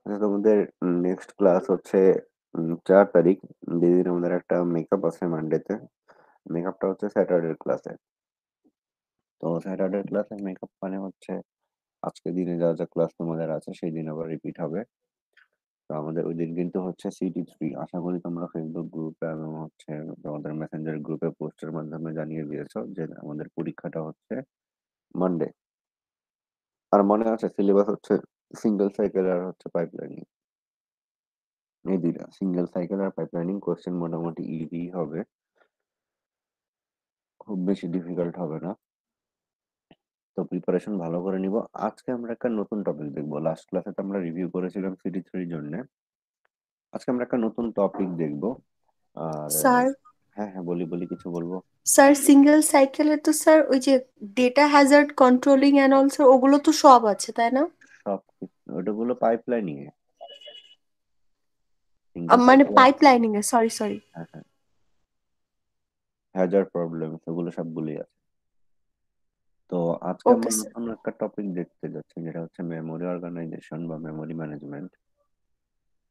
আচ্ছা, তোমাদের next class হচ্ছে 4 তারিখ। যেদিন আমাদের একটা মেকআপ আছে মানডেতে। মেকআপটা হচ্ছে স্যাটারডে ক্লাসে। তো স্যাটারডে ক্লাসে মেকআপ মানে হচ্ছে আজকে দিনে যা যা ক্লাস তোমাদের আছে সেই দিন আবার রিপিট হবে। তো আমাদের ওই দিন কিন্তু হচ্ছে CT3। আশা করি তোমরা ফেসবুক গ্রুপে এবং হচ্ছে তোমাদের মেসেঞ্জার গ্রুপে পোস্টের মাধ্যমে জানিয়ে দিয়েছো যে আমাদের পরীক্ষাটা হচ্ছে মানডে। আর মনে আছে সিলেবাস হচ্ছে সিঙ্গেল সাইকেল আর হচ্ছে পাইপলাইনিং। এই দুইটা, সিঙ্গেল সাইকেল আর পাইপলাইনিং কোশ্চেন মোটামুটি ইজি হবে, খুব বেশি ডিফিকাল্ট হবে না। তো প্রিপারেশন ভালো করে নিব। আজকে আমরা একটা নতুন টপিক দেখবো। লাস্ট ক্লাসে তো আমরা রিভিউ করেছিলাম CT3 জন্য। আজকে আমরা একটা নতুন টপিক দেখবো। আর স্যার হ্যাঁ হ্যাঁ, বলি বলি, কিছু বলবো। স্যার সিঙ্গেল সাইকেলে তো স্যার ওই যে data Hazard controlling and also ওগুলো তো সব আছে তাই না? সব ওটাগুলো পাইপলাইনিং এ। সিঙ্গেল মানে সাইকেল, পাইপ লাইনিং এ, সরি সরি। হ্যাঁ হ্যাঁ, হ্যাজার্ড প্রবলেম সেগুলো সবগুলোই আছে। তো আজকে ওকে আমরা স্যার। নতুন একটা টপিক দেখতে যাচ্ছি, যেটা হচ্ছে মেমোরি অর্গানাইজেশন বা মেমোরি ম্যানেজমেন্ট।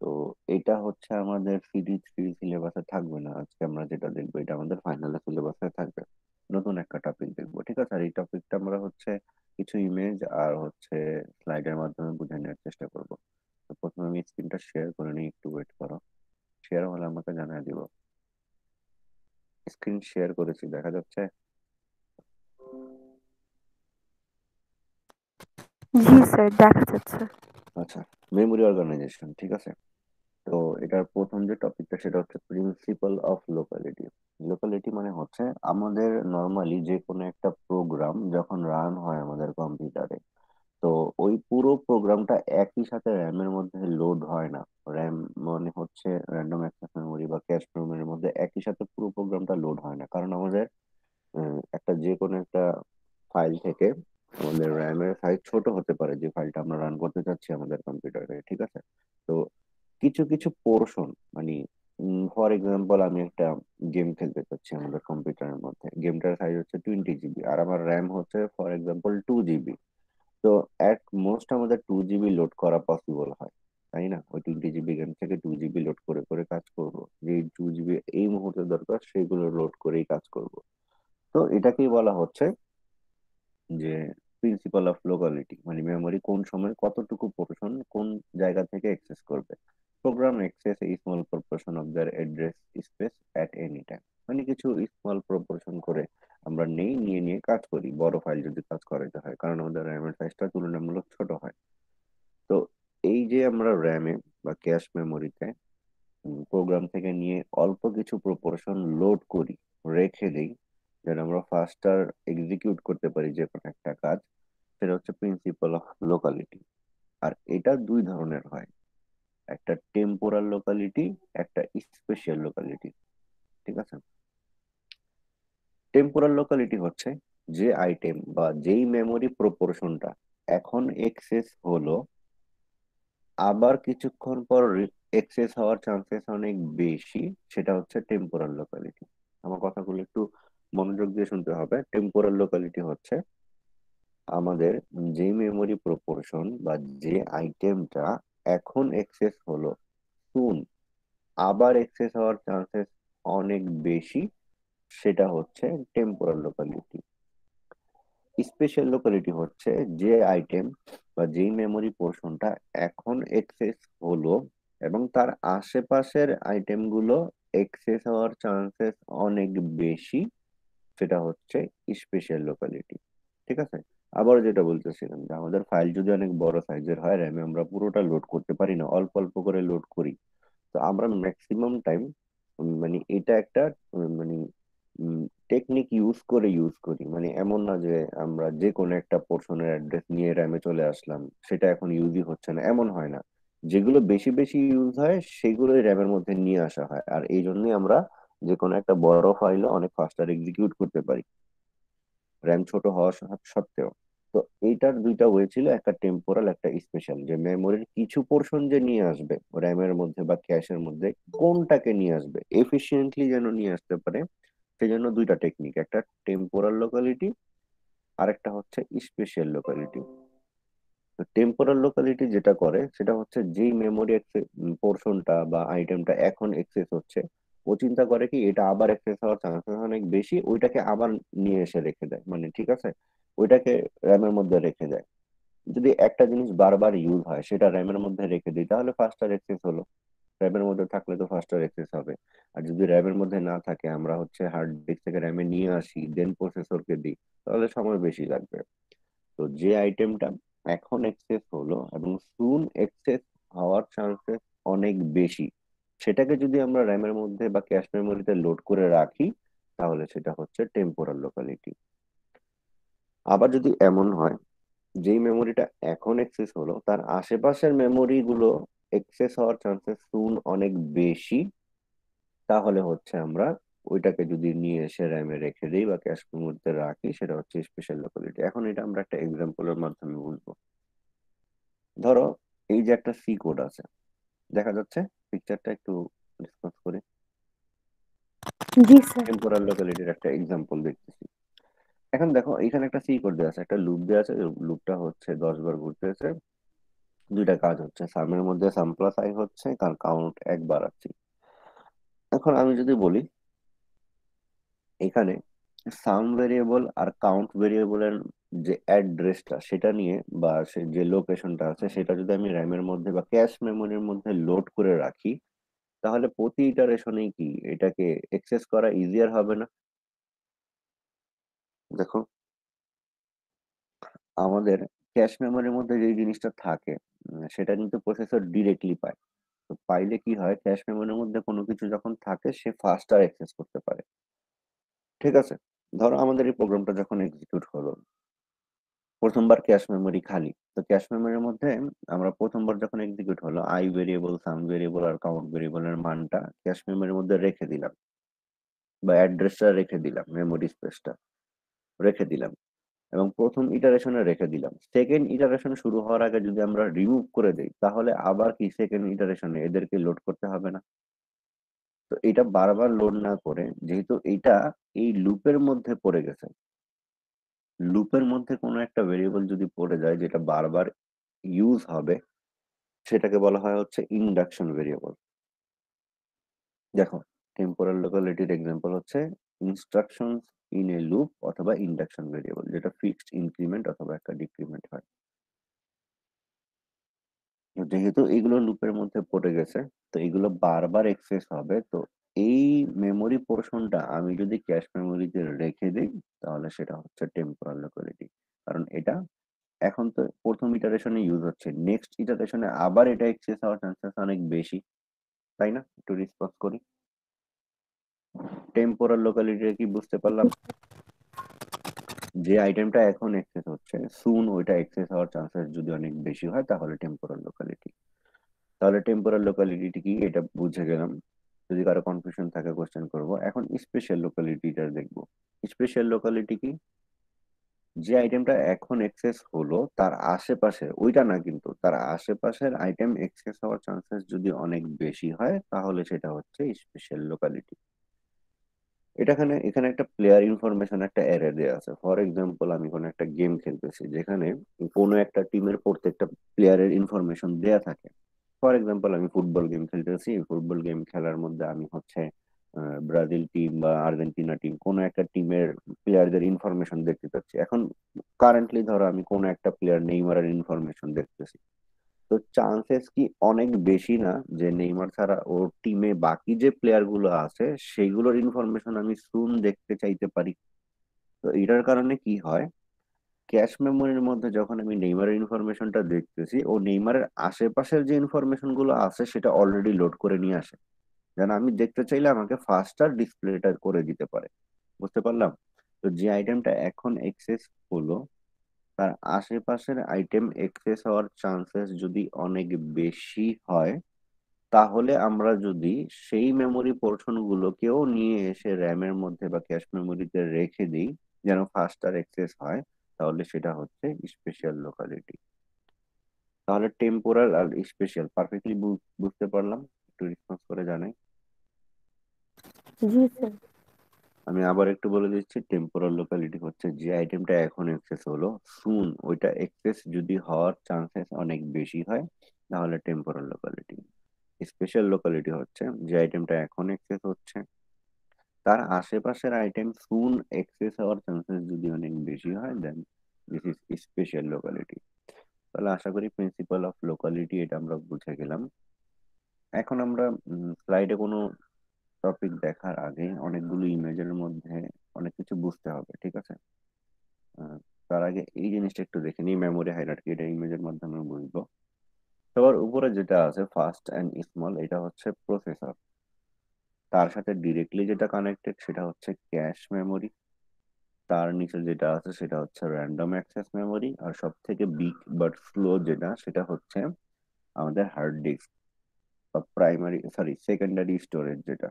তো এটা হচ্ছে আমাদের CT3 সিলেবাসে থাকবে না। আজকে আমরা যেটা দেখবো এটা আমাদের ফাইনাল সিলেবাসে থাকবে। নতুন একটা টপিক দেখবো, ঠিক আছে? আর এই টপিকটা আমরা হচ্ছে কিছু ইমেজ আর হচ্ছে স্লাইডের মাধ্যমে বুঝে নেওয়ার চেষ্টা করব। তো প্রথমে আমি স্ক্রিনটা শেয়ার করে নিই, একটু ওয়েট করো। শেয়ার হলে আমাকে জানিয়ে দিব। স্ক্রিন শেয়ার করেছি, দেখা যাচ্ছে? জি স্যার, দেখা যাচ্ছে। আচ্ছা, মেমোরি অর্গানাইজেশন, ঠিক আছে। তো এটার প্রথম যে টপিকটা সেটা হচ্ছে প্রিন্সিপাল অফ লোকালিটি। লোকালিটি মানে হচ্ছে আমাদের নর্মালি যে কোনো একটা প্রোগ্রাম যখন রান হয় আমাদের কম্পিউটারে, তো ওই পুরো প্রোগ্রামটা একই সাথে র্যামের মধ্যে লোড হয় না। র্যাম মানে হচ্ছে র্যান্ডম অ্যাক্সেস মেমোরি বা ক্যাশ মেমোরির মধ্যে একই সাথে পুরো প্রোগ্রামটা লোড হয় না, কারণ আমাদের একটা যে কোনো একটা ফাইল থেকে আমাদের র্যামের সাইজ ছোট হতে পারে, যে ফাইলটা আমরা রান করতে চাচ্ছি আমাদের কম্পিউটারে, ঠিক আছে। তো কিছু কিছু পোর্শন, মানে ফর এক্সাম্পল আমি একটা গেম খেলতে চাচ্ছি আমাদের কম্পিউটারের মধ্যে, গেমটার সাইজ হচ্ছে 20 GB আর আমার র্যাম হচ্ছে ফর এক্সাম্পল 2 GB। তো অ্যাট মোস্ট আমাদের 2 GB লোড করা পসিবল হয়, তাই না? ওই 20 GB গেম থেকে 2 GB লোড করে করে কাজ করব। যে 2 GB এই মুহূর্তে দরকার সেগুলো লোড করেই কাজ করব। তো এটাকেই বলা হচ্ছে যে প্রিন্সিপাল অফ লোকালিটি, মানে মেমোরি কোন সময় কতটুকু পোর্শন কোন জায়গা থেকে অ্যাক্সেস করবে। প্রোগ্রাম অ্যাক্সেস এই small proportion of their address space at any time, মানে কিছু স্মল প্রপোর্শন করে আমরা নিয়ে নিয়ে কাজ করি বড় ফাইল যদি কাজ করাতে হয়, কারণ আমাদের র্যামের সাইজটা তুলনামূলক ছোট হয়। তো এই যে আমরা র্যামে বা ক্যাশ মেমোরিতে প্রোগ্রাম থেকে নিয়ে অল্প কিছু প্রপোর্শন লোড করি, রেখে দিই, যেন আমরা ফাস্টার এক্সিকিউট করতে পারি যে কোনো একটা কাজ, সেটা হচ্ছে প্রিন্সিপাল অফ লোকালিটি। আর এটা দুই ধরনের হয়, একটা টেম্পোরাল লোকালিটি, একটা স্পেশাল লোকালিটি, ঠিক আছে। টেম্পোরাল লোকালিটি হচ্ছে যে আইটেম বা যেই মেমোরি প্রপোর্শনটা এখন এক্সেস হলো, আবার কিছুক্ষণ পর এক্সেস হওয়ার চান্সেস অনেক বেশি, সেটা হচ্ছে টেম্পোরাল লোকালিটি। আমার কথাগুলো একটু মনোযোগ দিয়ে শুনতে হবে। টেম্পোরাল লোকালিটি হচ্ছে আমাদের যে মেমোরি প্রপোর্শন বা যে আইটেমটা এখন এক্সেস হলো, সুন আবার এক্সেস হওয়ার চান্সেস অনেক বেশি, সেটা হচ্ছে টেম্পোরাল লোকালিটি। স্পেশাল লোকালিটি হচ্ছে যে আইটেম বা যেই মেমোরি পোর্শনটা এখন এক্সেস হলো এবং তার আশেপাশের আইটেমগুলো এক্সেস হওয়ার চান্সেস অনেক বেশি, সেটা হচ্ছে স্পেশাল লোকালিটি, ঠিক আছে। আবার যেটা বলতেছিলাম যে আমাদের ফাইল যদি অনেক বড় সাইজের হয়, র্যামে আমরা পুরোটা লোড করতে পারি না, অল্প অল্প করে লোড করি। তো আমরা ম্যাক্সিমাম টাইম মানে এটা একটা মানে টেকনিক ইউজ করি, মানে এমন না যে আমরা যে কোনো একটা পোর্শনের অ্যাড্রেস নিয়ে র্যামে চলে আসলাম, সেটা এখন ইউজই হচ্ছে না, এমন হয় না। যেগুলো বেশি বেশি ইউজ হয় সেগুলোই র্যামের মধ্যে নিয়ে আসা হয়, আর এই জন্যই আমরা যে কোনো একটা বড় ফাইলও অনেক ফাস্টার এক্সিকিউট করতে পারি, র্যাম ছোট হওয়া সত্ত্বেও। তো এইটার দুইটা ওয়ে ছিল, একটা টেম্পোরাল একটা স্পেশাল, যে মেমোরির কিছু পোর্শন যে নিয়ে আসবে র্যামের মধ্যে বা ক্যাশের মধ্যে, কোনটাকে নিয়ে আসবে এফিশিয়েন্টলি যেন নিয়ে আসতে পারে, সেজন্য দুইটা টেকনিক, একটা টেম্পোরাল লোকালিটি আর একটা হচ্ছে স্পেশাল লোকালিটি। তো টেম্পোরাল লোকালিটি যেটা করে সেটা হচ্ছে যেই মেমোরি পোর্শনটা বা আইটেমটা এখন এক্সেস হচ্ছে, ও চিন্তা করে কি এটা আবার এক্সেস হওয়ার চান্সেস অনেক বেশি, ওইটাকে আবার নিয়ে এসে রেখে দেয়, মানে ঠিক আছে, ওইটাকে র্যামের মধ্যে রেখে দেয়। যদি একটা জিনিস বারবার ইউজ হয় সেটা র্যামের মধ্যে রেখে দিই তাহলে ফাস্টার অ্যাক্সেস হলো, র্যামের মধ্যে থাকলে তো ফাস্টার অ্যাক্সেস হবে। আর যদি র্যামের মধ্যে না থাকে, আমরা হচ্ছে হার্ড ডিস্ক থেকে র্যামে নিয়ে আসি দেন প্রসেসরকে দিই, তাহলে সময় বেশি লাগবে। তো যে আইটেমটা এখন এক্সেস হলো এবং সুন এক্সেস হওয়ার চান্সেস অনেক বেশি, সেটাকে যদি আমরা র্যামের মধ্যে বা ক্যাশ মেমোরিতে লোড করে রাখি, তাহলে সেটা হচ্ছে টেম্পোরাল লোকালিটি। আবার যদি এমন হয় যেই মেমোরিটা এখন এক্সেস হলো তার আশেপাশের মেমোরি গুলো এক্সেস হওয়ার চান্সেস সুন অনেক বেশি, তাহলে হচ্ছে আমরা ওইটাকে যদি নিয়ে এসে র্যামে রেখে দিই বা ক্যাশ মেমোরিতে রাখি, সেটা হচ্ছে স্পেশাল লোকালিটি। এখন এটা আমরা একটা এক্সাম্পলের মাধ্যমে বুঝবো। ধরো এই যে একটা সি কোড আছে, দেখা যাচ্ছে, পিকচারটা একটু ডিসকাস করি। জি স্যার। টেম্পোরাল লোকালিটির একটা এক্সাম্পল দেখতেছি। এখন দেখো এখানে একটা সি কোড দেওয়া আছে, একটা লুপ দেওয়া আছে, লুপটা হচ্ছে 10 বার ঘুরতেছে। দুইটা কাজ হচ্ছে, সামের মধ্যে সাম প্লাস আই হচ্ছে, কারণ কাউন্ট একবার আছে। এখন আমি যদি বলি এখানে সাম ভেরিয়েবল আর কাউন্ট ভেরিয়েবলের যে অ্যাড্রেসটা সেটা নিয়ে বা সে যে লোকেশনটা আছে সেটা যদি আমি র্যামের মধ্যে বা ক্যাশ মেমোরির মধ্যে লোড করে রাখি, তাহলে প্রতি ইটারেশনেই কি এটাকে এক্সেস করা ইজিয়ার হবে না? দেখো, আমাদের ক্যাশ মেমোরির মধ্যে যে জিনিসটা থাকে সেটা কিন্তু প্রসেসর ডিরেক্টলি পায়। তো পাইলে কি হয়, ক্যাশ মেমোরির মধ্যে কোনো কিছু যখন থাকে সে ফাস্টার অ্যাক্সেস করতে পারে। ঠিক আছে, ধরো আমাদের এই প্রোগ্রামটা যখন এক্সিকিউট হলো, প্রথমবার ক্যাশ মেমোরি খালি, তো ক্যাশ মেমোরির মধ্যে আমরা প্রথমবার যখন এক্সিকিউট হলো আই ভেরিয়েবল, সাম ভেরিয়েবল আর কাউন্ট ভেরিয়েবলের মানটা ক্যাশ মেমোরির মধ্যে রেখে দিলাম, বা অ্যাড্রেসটা রেখে দিলাম, মেমোরি স্পেসটা রেখে দিলাম, এবং প্রথম ইটারেশনে রেখে দিলাম। সেকেন্ড ইটারেশন শুরু হওয়ার আগে যদি আমরা রিমুভ করে দেই, তাহলে আবার কি সেকেন্ড ইটারেশনে এদেরকে লোড করতে হবে না? তো এটা বারবার লোড না করে, যেহেতু এটা এই লুপের মধ্যে পড়ে গেছে, লুপের মধ্যে কোনো একটা ভেরিয়েবল যদি পড়ে যায় যেটা বারবার ইউজ হবে, সেটাকে বলা হয় হচ্ছে ইন্ডাকশন ভেরিয়েবল। দেখো, টেম্পোরাল লোকালিটির এক্সাম্পল হচ্ছে ইনস্ট্রাকশনস ইন এ লুপ অথবা ইন্ডাকশন ভেরিয়েবল, যেটা ফিক্সড ইনক্রিমেন্ট অথবা একটা ডিক্রিমেন্ট হয়। যেহেতু এগুলো লুপের মধ্যে পড়ে গেছে, তো এগুলো বারবার এক্সেস হবে। তো এই মেমোরি পোর্শনটা আমি যদি ক্যাশ মেমোরিতে রেখে দিই, তাহলে সেটা হচ্ছে টেম্পোরাল লোকালিটি। কারণ এটা এখন তো প্রথম ইটারেশনে ইউজ হচ্ছে, নেক্সট ইটারেশনে আবার এটা এক্সেস হওয়ার চান্সেস অনেক বেশি, তাই না? একটু রিস্পন্স করি। টেম্পোরাল লোকালিটি কি বুঝতে পারলাম? যে আইটেমটা এখন এক্সেস হচ্ছে সুন ওইটা এক্সেস হওয়ার চান্সেস যদি অনেক বেশি হয়, তাহলে টেম্পোরাল লোকালিটি। তাহলে টেম্পোরাল লোকালিটি কি এটা বুঝে গেলাম। যদি কারো কনফিউশন থাকে কোশ্চেন করব। এখন স্পেশাল লোকালিটিটা দেখবো। স্পেশাল লোকালিটি কি? যে আইটেমটা এখন এক্সেস হলো তার আশেপাশে, ওইটা না কিন্তু, তার আশেপাশের আইটেম এক্সেস হওয়ার চান্সেস যদি অনেক বেশি হয়, তাহলে সেটা হচ্ছে স্পেশাল লোকালিটি। এখানে এখানে একটা প্লেয়ার ইনফরমেশন একটা অ্যারে দেওয়া আছে। ফর এক্সাম্পল, আমি কোনো একটা গেম খেলতেছি যেখানে কোনো একটা টিমের প্রত্যেকটা প্লেয়ারের ইনফরমেশন দেয়া থাকে। ফর এক্সাম্পল, আমি ফুটবল গেম খেলতেছি, ফুটবল গেম খেলার মধ্যে আমি হচ্ছে ব্রাজিল টিম বা আর্জেন্টিনা টিম, কোনো একটা টিমের প্লেয়ারদের ইনফরমেশন দেখতে চাচ্ছি। এখন কারেন্টলি ধরো আমি কোনো একটা প্লেয়ার নেইমারের ইনফরমেশন দেখতেছি, তো চান্সেস কি অনেক বেশি না যে নেইমার ছাড়া ওর টিমে বাকি যে প্লেয়ার গুলো আছে সেইগুলোর ইনফরমেশন আমি সুন দেখতে চাইতে পারি? তো এটার কারণে কি হয়, ক্যাশ মেমোরির মধ্যে যখন আমি নেইমারের ইনফরমেশনটা দেখতেছি, ও নেইমারের আশেপাশের যে ইনফরমেশন গুলো আছে সেটা অলরেডি লোড করে নিয়ে আসে, যেন আমি দেখতে চাইলে আমাকে ফাস্টার ডিসপ্লেটা করে দিতে পারে। বুঝতে পারলাম? তো যে আইটেমটা এখন এক্সেস হলো তার আশেপাশের আইটেম এক্সেস হওয়ার চান্সেস যদি অনেক বেশি হয়, তাহলে আমরা যদি সেই মেমোরি পোর্শন গুলোকেও নিয়ে এসে র্যামের মধ্যে বা ক্যাশ মেমোরিতে রেখে দিই যেন ফাস্টার অ্যাক্সেস হয়, তাহলে সেটা হচ্ছে স্পেশাল লোকালিটি। তাহলে টেম্পোরাল আর স্পেশাল পারফেক্টলি বুঝতে পারলাম? একটু রেসপন্স করে জানাই। জি স্যার। আমি আবার একটু বলে দিচ্ছি, টেম্পোরাল লোকালিটি হচ্ছে যে আইটেমটা এখন অ্যাক্সেস হলো, সুন ওইটা অ্যাক্সেস যদি হওয়ার চান্সেস অনেক বেশি হয়, তাহলে টেম্পোরাল লোকালিটি। স্পেশাল লোকালিটি হচ্ছে যে আইটেমটা এখন অ্যাক্সেস হচ্ছে, তার আশেপাশের আইটেম সুন অ্যাক্সেস হওয়ার চান্সেস যদি অনেক বেশি হয়, দেন দিস ইজ স্পেশাল লোকালিটি। তাহলে আশা করি প্রিন্সিপাল অফ লোকালিটি এটা আমরা বুঝে গেলাম। এখন আমরা স্লাইডে কোনো টপিক দেখার আগে অনেকগুলো ইমেজের মধ্যে অনেক কিছু বুঝতে হবে, ঠিক আছে? আহ, তার আগে এই জিনিসটা একটু দেখে নিই, মেমোরি হায়ারার্কি, এটা ইমেজের মাধ্যমে বুঝবো। সবার উপরে যেটা আছে ফার্স্ট অ্যান্ড স্মল, এটা হচ্ছে প্রসেসর। তার সাথে ডিরেক্টলি যেটা কানেক্টেড সেটা হচ্ছে ক্যাশ মেমোরি। তার নিচে যেটা আছে সেটা হচ্ছে র্যান্ডম অ্যাক্সেস মেমোরি। আর সব থেকে বিগ বাট স্লো যেটা, সেটা হচ্ছে আমাদের হার্ড ডিস্ক বা প্রাইমারি, সরি, সেকেন্ডারি স্টোরেজ যেটা।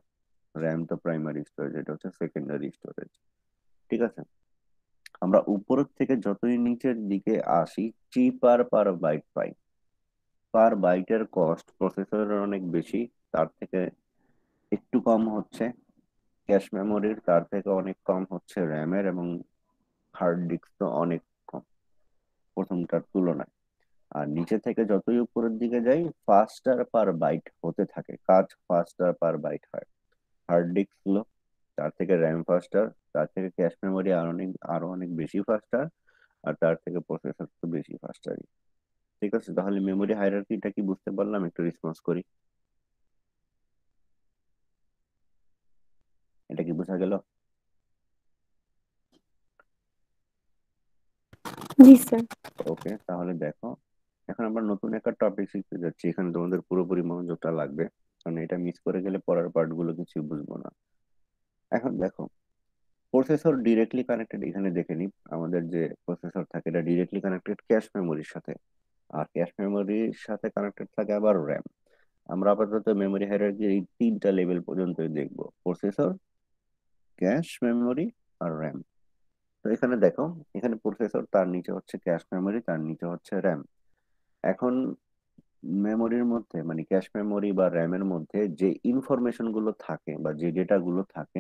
র্যাম তো প্রাইমারি স্টোরেজ, এটা হচ্ছে সেকেন্ডারি স্টোরেজ। ঠিক আছে? আমরা উপরের থেকে যতই নিচের দিকে আসি, চিপ আর পার বাইট পাই। পার বাইটের কস্ট প্রসেসরের অনেক বেশি, তার থেকে একটু কম হচ্ছে ক্যাশ মেমোরির, তার থেকে অনেক কম হচ্ছে র্যামের, এবং হার্ড ডিস্ক তো অনেক কম প্রথমটার তুলনায়। আর নিচে থেকে যতই উপরের দিকে যাই, ফাস্টার পার বাইট হতে থাকে, কাজ ফাস্টার পার বাইট হয়। হার্ড ডিস্ক স্লো, তার থেকে র্যাম ফাস্টার, তার থেকে ক্যাশ মেমোরি আরো অনেক বেশি ফাস্টার, আর তার থেকে প্রসেসর তো বেশি ফাস্টারই। ঠিক আছে, তাহলে মেমোরি হায়ারার্কিটা কি বুঝতে পারলাম? একটু রেসপন্স করি, এটা কি বোঝা গেল? জি স্যার। ওকে, তাহলে দেখো, এখন আমরা নতুন একটা টপিক শিখতে যাচ্ছি, এখানে তোমাদের পুরোপুরি মনোযোগটা লাগবে, কারণ এটা মিস করে গেলে পরের পার্ট গুলো কিছু বুঝবো না। এখন দেখো, প্রসেসর ডিরেক্টলি কানেক্টেড, এখানে দেখে নিই আমাদের যে প্রসেসর থাকে এটা ডিরেক্টলি কানেক্টেড ক্যাশ মেমোরির সাথে। আর ক্যাশ মেমোরির সাথে কানেক্টেড থাকে আবার র্যাম। আমরা আপাতত মেমোরি হায়ারার্কি এই তিনটা লেভেল পর্যন্তই দেখবো: প্রসেসর, ক্যাশ মেমোরি, আর র্যাম। তো এখানে দেখো, এখানে প্রসেসর, তার নিচে হচ্ছে ক্যাশ মেমোরি, তার নিচে হচ্ছে র্যাম। এখন মেমোরির মধ্যে মানে ক্যাশ মেমোরি বা র্যামের মধ্যে যে ইনফরমেশন গুলো থাকে বা যে ডেটা গুলো থাকে,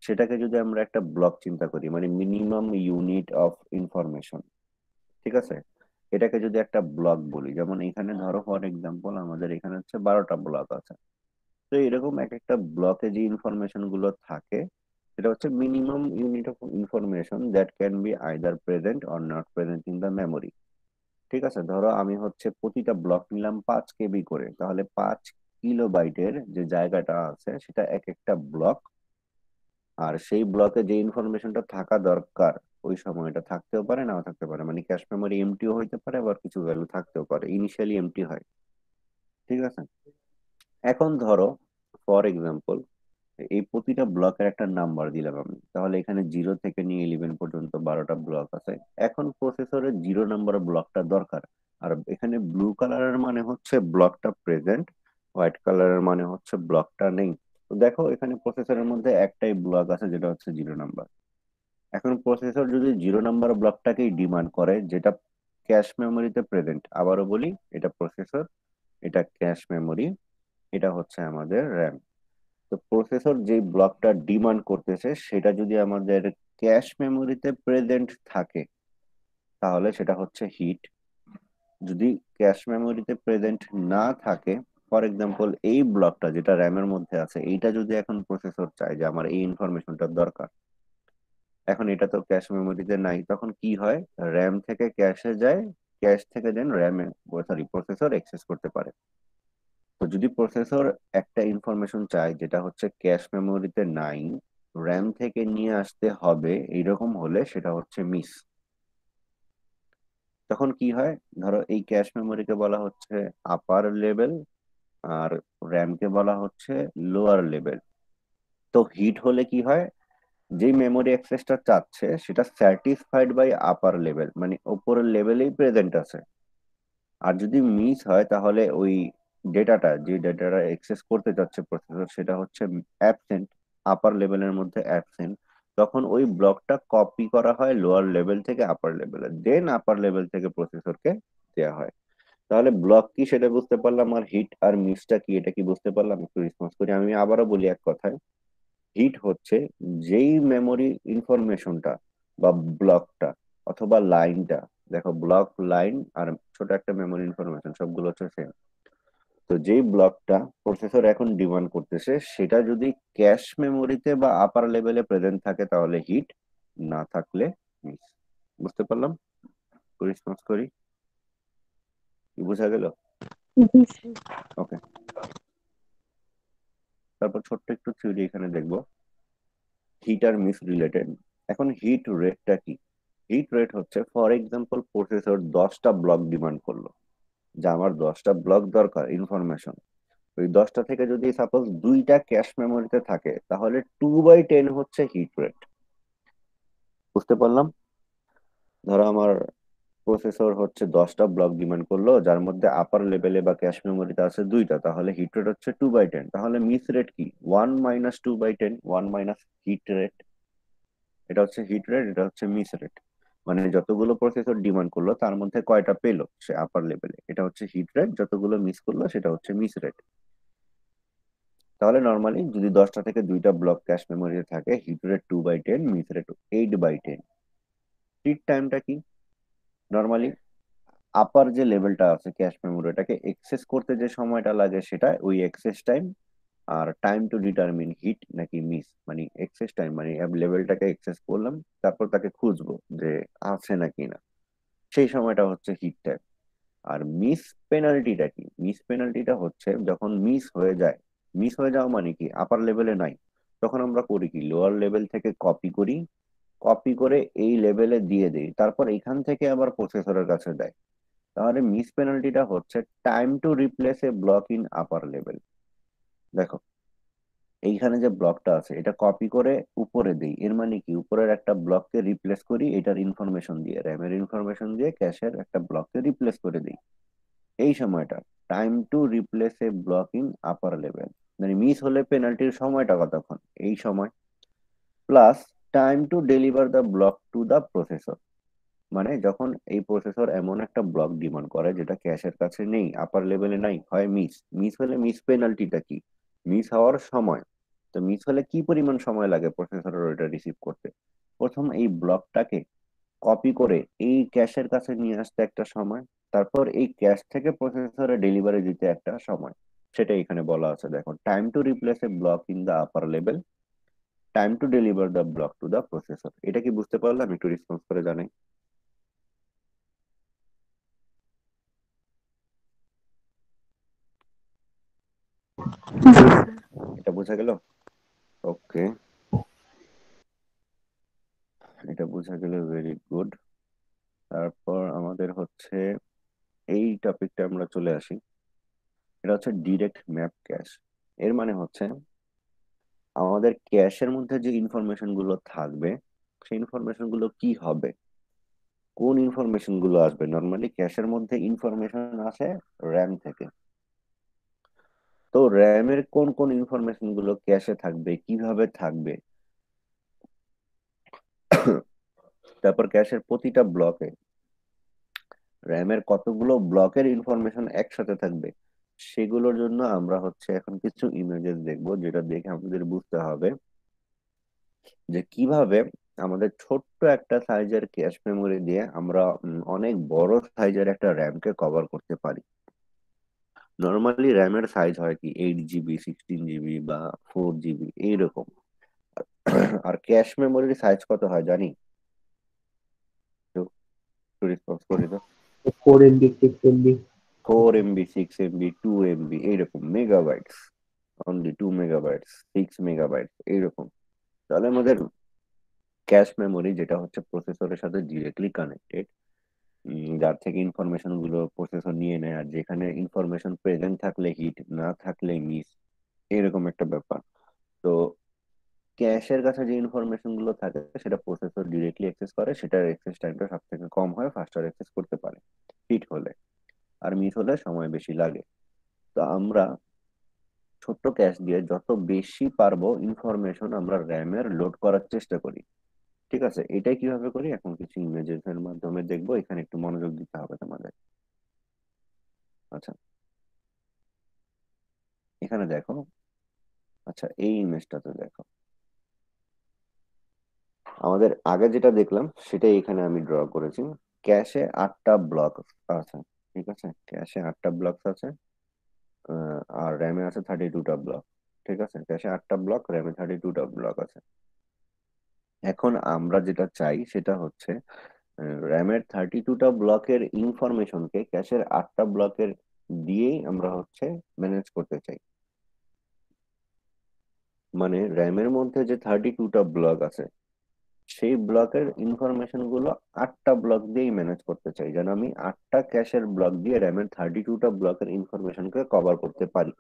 সেটাকে যদি আমরা একটা ব্লক চিন্তা করি, মানে মিনিমাম ইউনিট অফ ইনফরমেশন, ঠিক আছে, এটাকে যদি একটা ব্লক বলি, যেমন এখানে ধরো ফর এক্সাম্পল আমাদের এখানে হচ্ছে 12টা ব্লক আছে। তো এরকম এক একটা ব্লকে যে ইনফরমেশন গুলো থাকে, সেটা হচ্ছে minimum unit of information that can be either present or not present in the memory. ঠিক আছে, ধরো আমি হচ্ছে প্রতিটা ব্লক নিলাম 5 KB করে, তাহলে 5 কিলোবাইটের যে জায়গাটা আছে সেটা এক একটা ব্লক। আর সেই ব্লকে যে ইনফরমেশনটা থাকা দরকার ওই সময়টা থাকতেও পারে, নাও থাকতে পারে, মানে ক্যাশ মেমোরি এমটিও হইতে পারে, আবার কিছু ভ্যালু থাকতেও পারে, ইনিশিয়ালি এমটি হয়। ঠিক আছে, এখন ধরো ফর এক্সাম্পল এই প্রতিটা ব্লকের একটা নাম্বার দিলাম আমি, তাহলে এখানে 0 থেকে নিয়ে 11 পর্যন্ত 12টা ব্লক আছে। এখন প্রসেসরের 0 নাম্বার ব্লকটা দরকার। আর এখানে ব্লু কালারের মানে হচ্ছে ব্লকটা প্রেজেন্ট, হোয়াইট কালারের মানে হচ্ছে ব্লকটা নেই। তো দেখো, এখানে প্রসেসরের মধ্যে একটাই ব্লক আছে যেটা হচ্ছে 0 নাম্বার। এখন প্রসেসর যদি 0 নাম্বার ব্লকটাকেই ডিমান্ড করে, যেটা ক্যাশ মেমোরিতে প্রেজেন্ট, আবারও বলি, এটা প্রসেসর, এটা ক্যাশ মেমোরি, এটা হচ্ছে আমাদের র্যাম। তো প্রসেসর যে ব্লকটা ডিমান্ড করতেছে সেটা যদি আমাদের ক্যাশ মেমোরিতে প্রেজেন্ট থাকে, তাহলে সেটা হচ্ছে হিট। যদি ক্যাশ মেমোরিতে প্রেজেন্ট না থাকে, ফর এক্সাম্পল এই ব্লকটা যেটা র্যামের মধ্যে আছে, এইটা যদি এখন প্রসেসর চায় যে আমার এই ইনফরমেশনটা দরকার, এখন এটা তো ক্যাশ মেমোরিতে নাই, তখন কি হয়, র্যাম থেকে ক্যাশে যায়, ক্যাশ থেকে দেন র্যামে, সরি, প্রসেসর অ্যাক্সেস করতে পারে। তো যদি প্রসেসর একটা ইনফরমেশন চায় যেটা হচ্ছে ক্যাশ মেমোরিতে নাই, র্যাম থেকে নিয়ে আসতে হবে, এইরকম হলে সেটা হচ্ছে মিস। তখন কি হয়, ধরো এই ক্যাশ মেমোরিকে বলা হচ্ছে আপার লেভেল, আর র্যামকে বলা হচ্ছে লোয়ার লেভেল। তো হিট হলে কি হয়, যেই মেমোরি অ্যাক্সেসটা চাচ্ছে সেটা স্যাটিসফাইড বাই আপার লেভেল, মানে উপরের লেভেলেই প্রেজেন্ট আছে। আর যদি মিস হয়, তাহলে ওই ডেটাটা, যে ডেটাটা অ্যাক্সেস করতে চাচ্ছে প্রসেসর, সেটা হচ্ছে অ্যাবসেন্ট, আপার লেভেলের মধ্যে অ্যাবসেন্ট। তখন ওই ব্লকটা কপি করা হয় লোয়ার লেভেল থেকে আপার লেভেলে, দেন আপার লেভেল থেকে প্রসেসরকে দেওয়া হয়। তাহলে ব্লক কি সেটা বুঝতে পারলাম, আর হিট আর মিসটা কি এটা কি বুঝতে পারলাম? একটু রেসপন্স করি, আমি আবারও বলি এক কথায়। হিট হচ্ছে যেই মেমোরি ইনফরমেশনটা বা ব্লকটা অথবা লাইনটা, দেখো ব্লক, লাইন আর ছোট একটা মেমোরি ইনফরমেশন সবগুলো হচ্ছে সেম। তো যেই ব্লকটা প্রসেসর এখন ডিমান্ড করতেছে সেটা যদি ক্যাশ মেমোরিতে বা আপার লেভেলে প্রেজেন্ট থাকে তাহলে হিট, না থাকলে মিস। বুঝতে পারলাম? রেসপন্স করি, কি বোঝা গেল? জি স্যার। ওকে, তারপর ছোট্ট একটু থিওরি এখানে দেখবো, হিট আর মিস রিলেটেড। এখন হিট রেটটা কি? হিট রেট হচ্ছে, ফর এক্সাম্পল প্রসেসর 10টা ব্লক ডিমান্ড করলো, যে আমার 10টা ব্লক দরকার ইনফরমেশন। ওই 10টা থেকে যদি সাপোজ দুইটা ক্যাশ মেমোরিতে থাকে তাহলে 2/10 হচ্ছে হিট রেট। বুঝতে পারলাম? ধরো আমার প্রসেসর হচ্ছে 10টা ব্লক ডিমান্ড করলো, যার মধ্যে আপার লেভেলে বা ক্যাশ মেমোরিতে আছে দুইটা, তাহলে হিট রেট হচ্ছে 2/10। তাহলে মিস রেট কি? 1 - 2/10, 1 - হিট রেট। এটা হচ্ছে হিট রেট, এটা হচ্ছে মিস রেট। মানে যতগুলো প্রসেসর ডিমান্ড করলো তার মধ্যে কয়টা পেলো সে আপার লেভেলে, এটা হচ্ছে হিট রেট। যতগুলো মিস করলো সেটা হচ্ছে মিস রেট। তাহলে নর্মালি যদি 10টা থেকে দুইটা ব্লক ক্যাশ মেমোরিতে থাকে, hit rate 2/10, miss rate 8/10। Hit টাইমটা কি? নর্মালি আপার যে লেভেলটা আছে ক্যাশ মেমোরি, এটাকে এক্সেস করতে যে সময়টা লাগে সেটা ওই এক্সেস টাইম। আর টাইম টু ডিটারমিন হিট নাকি মিস, মানে এক্সেস টাইম মানে লেভেলটাকে এক্সেস করলাম, তারপর তাকে খুঁজবো যে আছে নাকি না, সেই সময়টা হচ্ছে হিট টাইম। আর মিস পেনাল্টিটা কি? মিস পেনাল্টিটা হচ্ছে যখন মিস হয়ে যায়। মিস হয়ে যাওয়া মানে কি, আপার লেভেলে নাই, তখন আমরা করি কি, লোয়ার লেভেল থেকে কপি করি, কপি করে এই লেভেলে দিয়ে দিই, তারপর এখান থেকে আবার প্রসেসরের কাছে দেয়। তাহলে মিস পেনাল্টিটা হচ্ছে time to replace a block in upper level. দেখো এইখানে যে ব্লকটা আছে এটা কপি করে উপরে দেই, এর মানে কি, উপরের একটা ব্লককে রিপ্লেস করি এটার ইনফরমেশন দিয়ে, র্যামের ইনফরমেশন দিয়ে ক্যাশের একটা ব্লককে রিপ্লেস করে দিই। এই সময়টা time to replace a block in upper level, মানে মিস হলে পেনাল্টির সময়টা কতক্ষণ, এই সময়, plus time to deliver the block to the processor. মানে যখন এই প্রসেসর এমন একটা ব্লক ডিমান্ড করে যেটা ক্যাশের কাছে নেই, আপার লেভেলে নাই, হয় মিস। মিস হলে মিস পেনাল্টিটা কি? মিস হওয়ার সময়। তো মিস হলে কি পরিমাণ সময় লাগে প্রসেসরের ওটা রিসিভ করতে? প্রথম এই ব্লকটাকে কপি করে এই ক্যাশের কাছে নিয়ে আসতে একটা সময়, তারপর এই ক্যাশ থেকে প্রসেসরে ডেলিভারি দিতে একটা সময়। সেটা এখানে বলা আছে, দেখো, time to replace a block in the upper level, time to deliver the block to the processor. এটা কি বুঝতে পারলাম? একটু রেসপন্স করে জানাই। জি স্যার। এটা বোঝা গেল? ওকে, এটা বোঝা গেল, ভেরি গুড। তারপর আমাদের হচ্ছে এই টপিকটা আমরা চলে আসি, এটা হচ্ছে ডিরেক্ট ম্যাপ ক্যাশ। এর মানে হচ্ছে আমাদের ক্যাশের মধ্যে যে ইনফরমেশন গুলো থাকবে সেই ইনফরমেশন গুলো কি হবে, কোন ইনফরমেশন গুলো আসবে। নর্মালি ক্যাশের মধ্যে ইনফরমেশন আসে র্যাম থেকে। তো র্যামের কোন কোন ইনফরমেশন গুলো ক্যাশে থাকবে, কিভাবে থাকবে, তারপর ক্যাশের প্রতিটা ব্লকে র্যামের কতগুলো ব্লকের ইনফরমেশন একসাথে থাকবে, সেগুলোর জন্য আমরা হচ্ছে এখন কিছু ইমেজেস দেখবো, যেটা দেখে আমাদের বুঝতে হবে যে কিভাবে আমাদের ছোট্ট একটা সাইজের ক্যাশ মেমোরি দিয়ে আমরা অনেক বড় সাইজের একটা র্যামকে কভার করতে পারি। নর্মালি র্যামের সাইজ হয় কি 8 জিবি, 16 জিবি বা 4 জিবি এইরকম। আর ক্যাশ মেমোরির সাইজ কত হয় জানি? একটু রেসপন্স করি তো। 4 MB 6 MB। 4 MB, 6 MB, 2 MB এইরকম মেগাবাইটস, অনলি 2 মেগাবাইটস, 6 মেগাবাইটস এইরকম। তাহলে আমাদের ক্যাশ মেমোরি যেটা হচ্ছে প্রসেসরের সাথে ডিরেক্টলি কানেক্টেড, যার থেকে ইনফরমেশন গুলো প্রসেসর নিয়ে নেয়, আর যেখানে ইনফরমেশন প্রেজেন্ট থাকলে হিট, না থাকলে মিস, এরকম একটা ব্যাপার। তো ক্যাশের কাছে যে ইনফরমেশন গুলো থাকে সেটা প্রসেসর ডিরেক্টলি অ্যাক্সেস করে, সেটার অ্যাক্সেস টাইমটা সব থেকে কম হয়, ফাস্টার অ্যাক্সেস করতে পারে হিট হলে। আর মিস হলে সময় বেশি লাগে। তো আমরা ছোট্ট ক্যাশ দিয়ে যত বেশি পারবো ইনফরমেশন আমরা র্যামের লোড করার চেষ্টা করি। ঠিক আছে, এটাই কিভাবে করি এখন কিছু ইমেজেস এর মাধ্যমে দেখবো, এখানে একটু মনোযোগ দিতে হবে তোমাদের। আচ্ছা, এখানে দেখো, আচ্ছা এই ইমেজটাতে দেখো, আমাদের আগে যেটা দেখলাম সেটাই এখানে আমি ড্র করেছি। ক্যাশে 8টা ব্লক আছে, ঠিক আছে, ক্যাশে 8টা ব্লক আছে, আর র্যামে আছে 32টা ব্লক। ঠিক আছে, ক্যাশে 8টা ব্লক, র্যামে 32টা ব্লক আছে। এখন আমরা যেটা চাই সেটা হচ্ছে র্যামের 32টা ব্লকের ইনফরমেশনকে ক্যাশের 8টা ব্লকের দিয়েই আমরা হচ্ছে ম্যানেজ করতে চাই। মানে র্যামের মধ্যে যে 32টা ব্লক আছে সেই ব্লকের ইনফরমেশন গুলো 8টা ব্লক দিয়েই ম্যানেজ করতে চাই, যেন আমি 8টা ক্যাশের ব্লক দিয়ে র্যামের 32টা ব্লকের ইনফরমেশনকে কভার করতে পারি।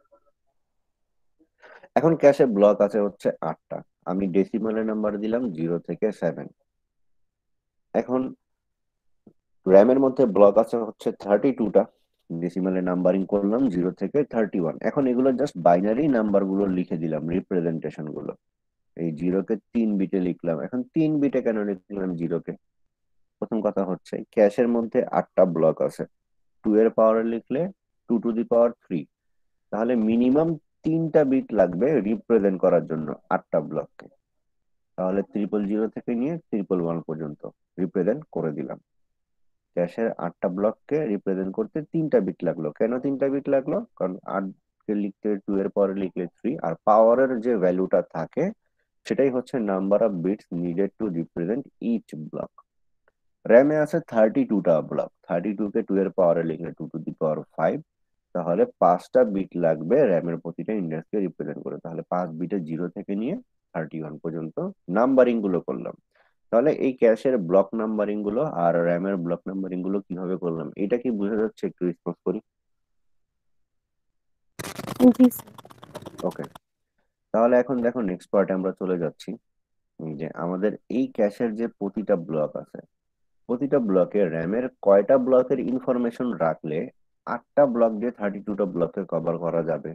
এখন ক্যাশে ব্লক আছে হচ্ছে 8টা, আমি ডেসিমালের নাম্বার দিলাম 0 থেকে 7। এখন র্যামের মধ্যে ব্লক আছে হচ্ছে 32টা, ডেসিমালে নাম্বারিং করলাম 0 থেকে 31। এখন এগুলো জাস্ট বাইনারি নাম্বার গুলো লিখে দিলাম, রিপ্রেজেন্টেশন গুলো। এই 0-কে 3 বিটে লিখলাম। এখন 3 বিটে কেন লিখলাম 0-কে? প্রথম কথা হচ্ছে ক্যাশের মধ্যে 8টা ব্লক আছে, 2 এর পাওয়ারে লিখলে 2 টু দি পাওয়ার 3, তাহলে মিনিমাম 3টা বিট লাগবে রিপ্রেজেন্ট করার জন্য 8টা ব্লককে। তাহলে 000 থেকে নিয়ে 111 পর্যন্ত রিপ্রেজেন্ট করে দিলাম। ক্যাশের 8টা ব্লককে রিপ্রেজেন্ট করতে 3টা বিট লাগলো। কেন 3টা বিট লাগলো? কারণ 8-কে লিখতে 2 এর পরে লিখলে 3, আর পাওয়ারের যে ভ্যালুটা থাকে সেটাই হচ্ছে number of bits needed to represent each block. র্যামে আছে 32টা ব্লক, 32-কে 2 এর পাওয়ারে লিখলে 2 টু দি পাওয়ার 5, তাহলে 5টা বিট লাগবে র্যামের প্রতিটা ইন্ডেক্সকে রিপ্রেজেন্ট করে। তাহলে 5 বিটে 0 থেকে নিয়ে 31 পর্যন্ত নাম্বারিং গুলো করলাম। তাহলে এই ক্যাশের ব্লক নাম্বারিং গুলো আর র্যামের ব্লক নাম্বারিং গুলো কিভাবে করলাম, এটা কি বোঝা যাচ্ছে? একটু রেসপন্স করি। জি স্যার। ওকে, তাহলে এখন দেখো নেক্সট পার্টে আমরা চলে যাচ্ছি। যে আমাদের এই ক্যাশের যে প্রতিটা ব্লক আছে, প্রতিটা ব্লকে র্যামের কয়টা ব্লকের ইনফরমেশন রাখলে 8টা ব্লক দিয়ে 32টা ব্লকে কভার করা যাবে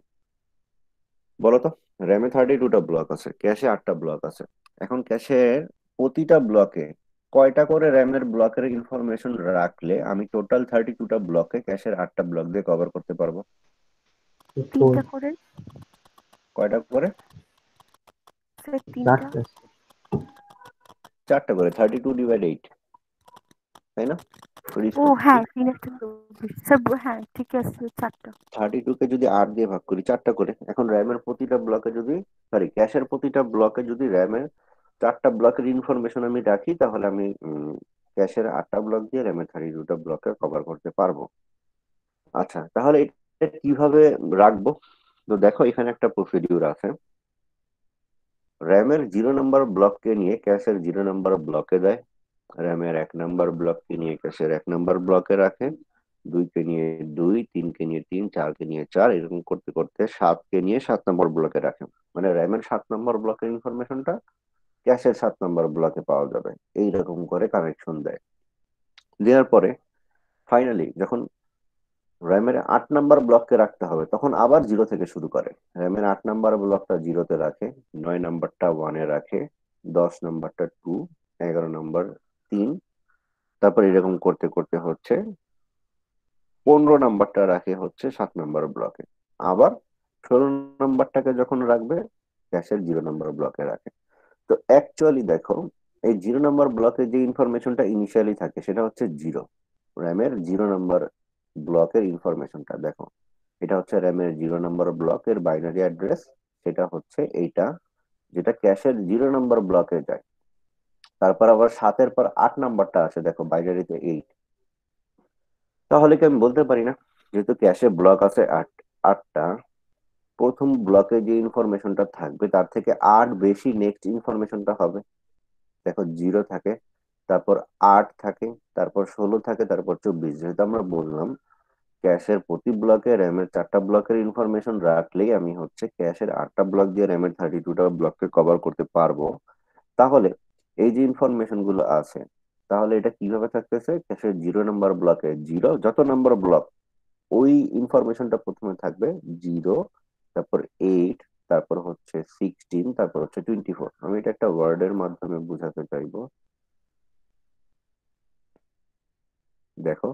বলতো? র্যামে 32টা ব্লক আছে, ক্যাশে 8টা ব্লক আছে। এখন ক্যাশের প্রতিটা ব্লকে কয়টা করে র্যামের ব্লকের ইনফরমেশন রাখলে আমি টোটাল 32টা ব্লকে ক্যাশের 8টা ব্লক দিয়ে কভার করতে পারবো? 4, 3টা করে কয়টা করে? স্যার, 3টা। 4টা। 4টা করে, 32/8, তাই না? ও হ্যাঁ, 3 স্যার, হ্যাঁ ঠিক আছে, 4টা। 32-কে যদি 8 দিয়ে ভাগ করি 4টা করে। এখন র্যামের প্রতিটা ব্লকে যদি, সরি, ক্যাশের প্রতিটা ব্লকে যদি র্যামের 4টা ব্লকের ইনফরমেশন আমি রাখি, তাহলে আমি ক্যাশের 8টা ব্লক দিয়ে র্যামের 32টা ব্লকে কভার করতে পারবো। আচ্ছা, তাহলে এটা কিভাবে রাখবো? তো দেখো এখানে একটা প্রসিডিউর আছে। র্যামের 0 নম্বর ব্লককে নিয়ে ক্যাশের 0 নম্বর ব্লকে দেয়, র্যামের 1 নম্বর ব্লককে নিয়ে ক্যাশের 1 নম্বর ব্লকে রাখে, 2-কে নিয়ে 2, 3-কে নিয়ে 3, 4-কে নিয়ে 4, এরকম করতে করতে 7-কে নিয়ে 7 নম্বর ব্লকে রাখে। মানে র্যামের 7 নম্বর ব্লকের ইনফরমেশনটা ক্যাশের 7 নম্বর ব্লকে পাওয়া যাবে, এইরকম করে কানেকশন দেয়। দেওয়ার পরে ফাইনালি যখন র্যামের 8 নম্বর ব্লককে রাখতে হবে, তখন আবার 0 থেকে শুরু করে। র্যামের 8 নম্বর ব্লকটা 0-তে রাখে, 9 নম্বরটা 1-এ রাখে, 10 নম্বরটা 2, 11 নম্বর 3, তারপর এরকম করতে করতে হচ্ছে 15 নম্বরটা রাখে হচ্ছে 7 নম্বর ব্লকে। আবার 16 নম্বরটাকে যখন রাখবে ক্যাশের 0 নম্বর ব্লকে রাখে। তো অ্যাকচুয়ালি দেখো, এই 0 নম্বর ব্লকে যে ইনফরমেশনটা ইনিশিয়ালি থাকে সেটা হচ্ছে 0। র্যামের 0 নম্বর ব্লকের ইনফরমেশনটা দেখো, এটা হচ্ছে র্যামের 0 নম্বর ব্লকের বাইনারি অ্যাড্রেস। সেটা হচ্ছে এইটা, যেটা ক্যাশের 0 নম্বর ব্লকে যায়। তারপর আবার 7-এর পর 8 নম্বরটা আছে, দেখো বাইনারিতে 8। তাহলে কি আমি বলতে পারি না, যেহেতু ক্যাশে ব্লক আছে 8টা, প্রথম ব্লকে যে ইনফরমেশনটা থাকবে তার থেকে 8 বেশি নেক্সট ইনফরমেশনটা হবে? দেখো 0 থাকে, তারপর 8 থাকে, তারপর 16 থাকে, তারপর 24। যেহেতু আমরা বললাম ক্যাশের প্রতি ব্লকে র্যামের 4টা ব্লকের ইনফরমেশন রাখলেই আমি হচ্ছে ক্যাশের 8টা ব্লক দিয়ে র্যামের 32টা ব্লককে কভার করতে পারবো, তাহলে এই যে ইনফরমেশন গুলো আছে, তাহলে এটা কিভাবে থাকতেছে? ক্যাশের 0 নম্বর ব্লকে 0, যত নম্বর ব্লক ওই ইনফরমেশনটা প্রথমে থাকবে 0, তারপর 8, তারপর হচ্ছে 16, তারপর হচ্ছে 24। আমি এটা একটা ওয়ার্ডের মাধ্যমে বোঝাতে চাইবো। দেখো,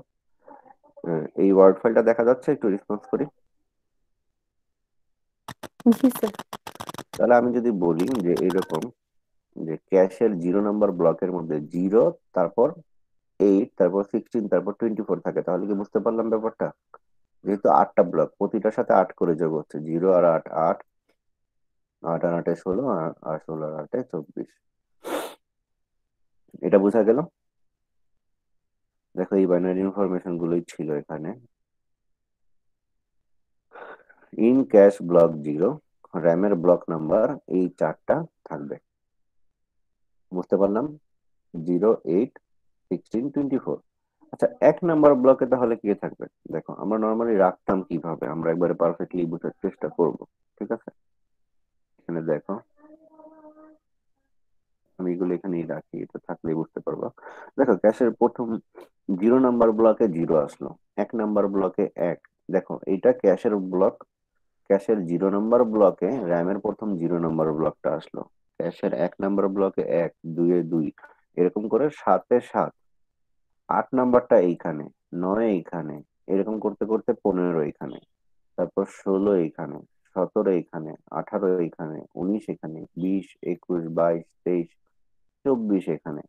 এই ওয়ার্ড ফাইলটা দেখা যাচ্ছে? একটু রেসপন্স করি। জি স্যার। তাহলে আমি যদি বলি যে এরকম যে ক্যাশের 0 নাম্বার ব্লকের মধ্যে 0, তারপর 8, তারপর 16, তারপর 24 থাকে, তাহলে কি বুঝতে পারলাম ব্যাপারটা? যেহেতু 8টা ব্লক, প্রতিটার সাথে 8 করে যোগ হচ্ছে, 0 আর 8, 8, 8 আর 8 16, আর 16 আর 8 24। এটা বোঝা গেল? দেখো এই বাইনারি ইনফরমেশন গুলোই ছিল এখানে। ইন ক্যাশ ব্লক 0, র্যামের ব্লক নাম্বার এই 4টা থাকবে। বুঝতে পারলাম? 0, 8, 16, 24। আচ্ছা, 1 নাম্বার ব্লকে তাহলে কি থাকবে? দেখো আমরা নর্মালি রাখতাম কিভাবে, আমরা একবারে পারফেক্টলি বোঝার চেষ্টা করব। ঠিক আছে, এখানে দেখো আমি এগুলো এখানেই রাখি, এটা থাকলেই বুঝতে পারবো। দেখো ক্যাশের প্রথম 0 নাম্বার ব্লকে 0 আসলো, 1 নাম্বার ব্লকে 1। দেখো এইটা ক্যাশের ব্লক, ক্যাশের 0 নাম্বার ব্লকে র্যামের প্রথম 0 নাম্বার ব্লকটা আসলো, ক্যাশের 1 নাম্বার ব্লকে 1, 2 এ 2, এরকম করে 7 এ 7, 8 নাম্বারটা এইখানে, 9 এইখানে, এরকম করতে করতে 15 এইখানে, তারপর 16 এইখানে, 17 এইখানে, 18 এইখানে, 19 এখানে, 20, 21, 22, 23, 24 এখানে,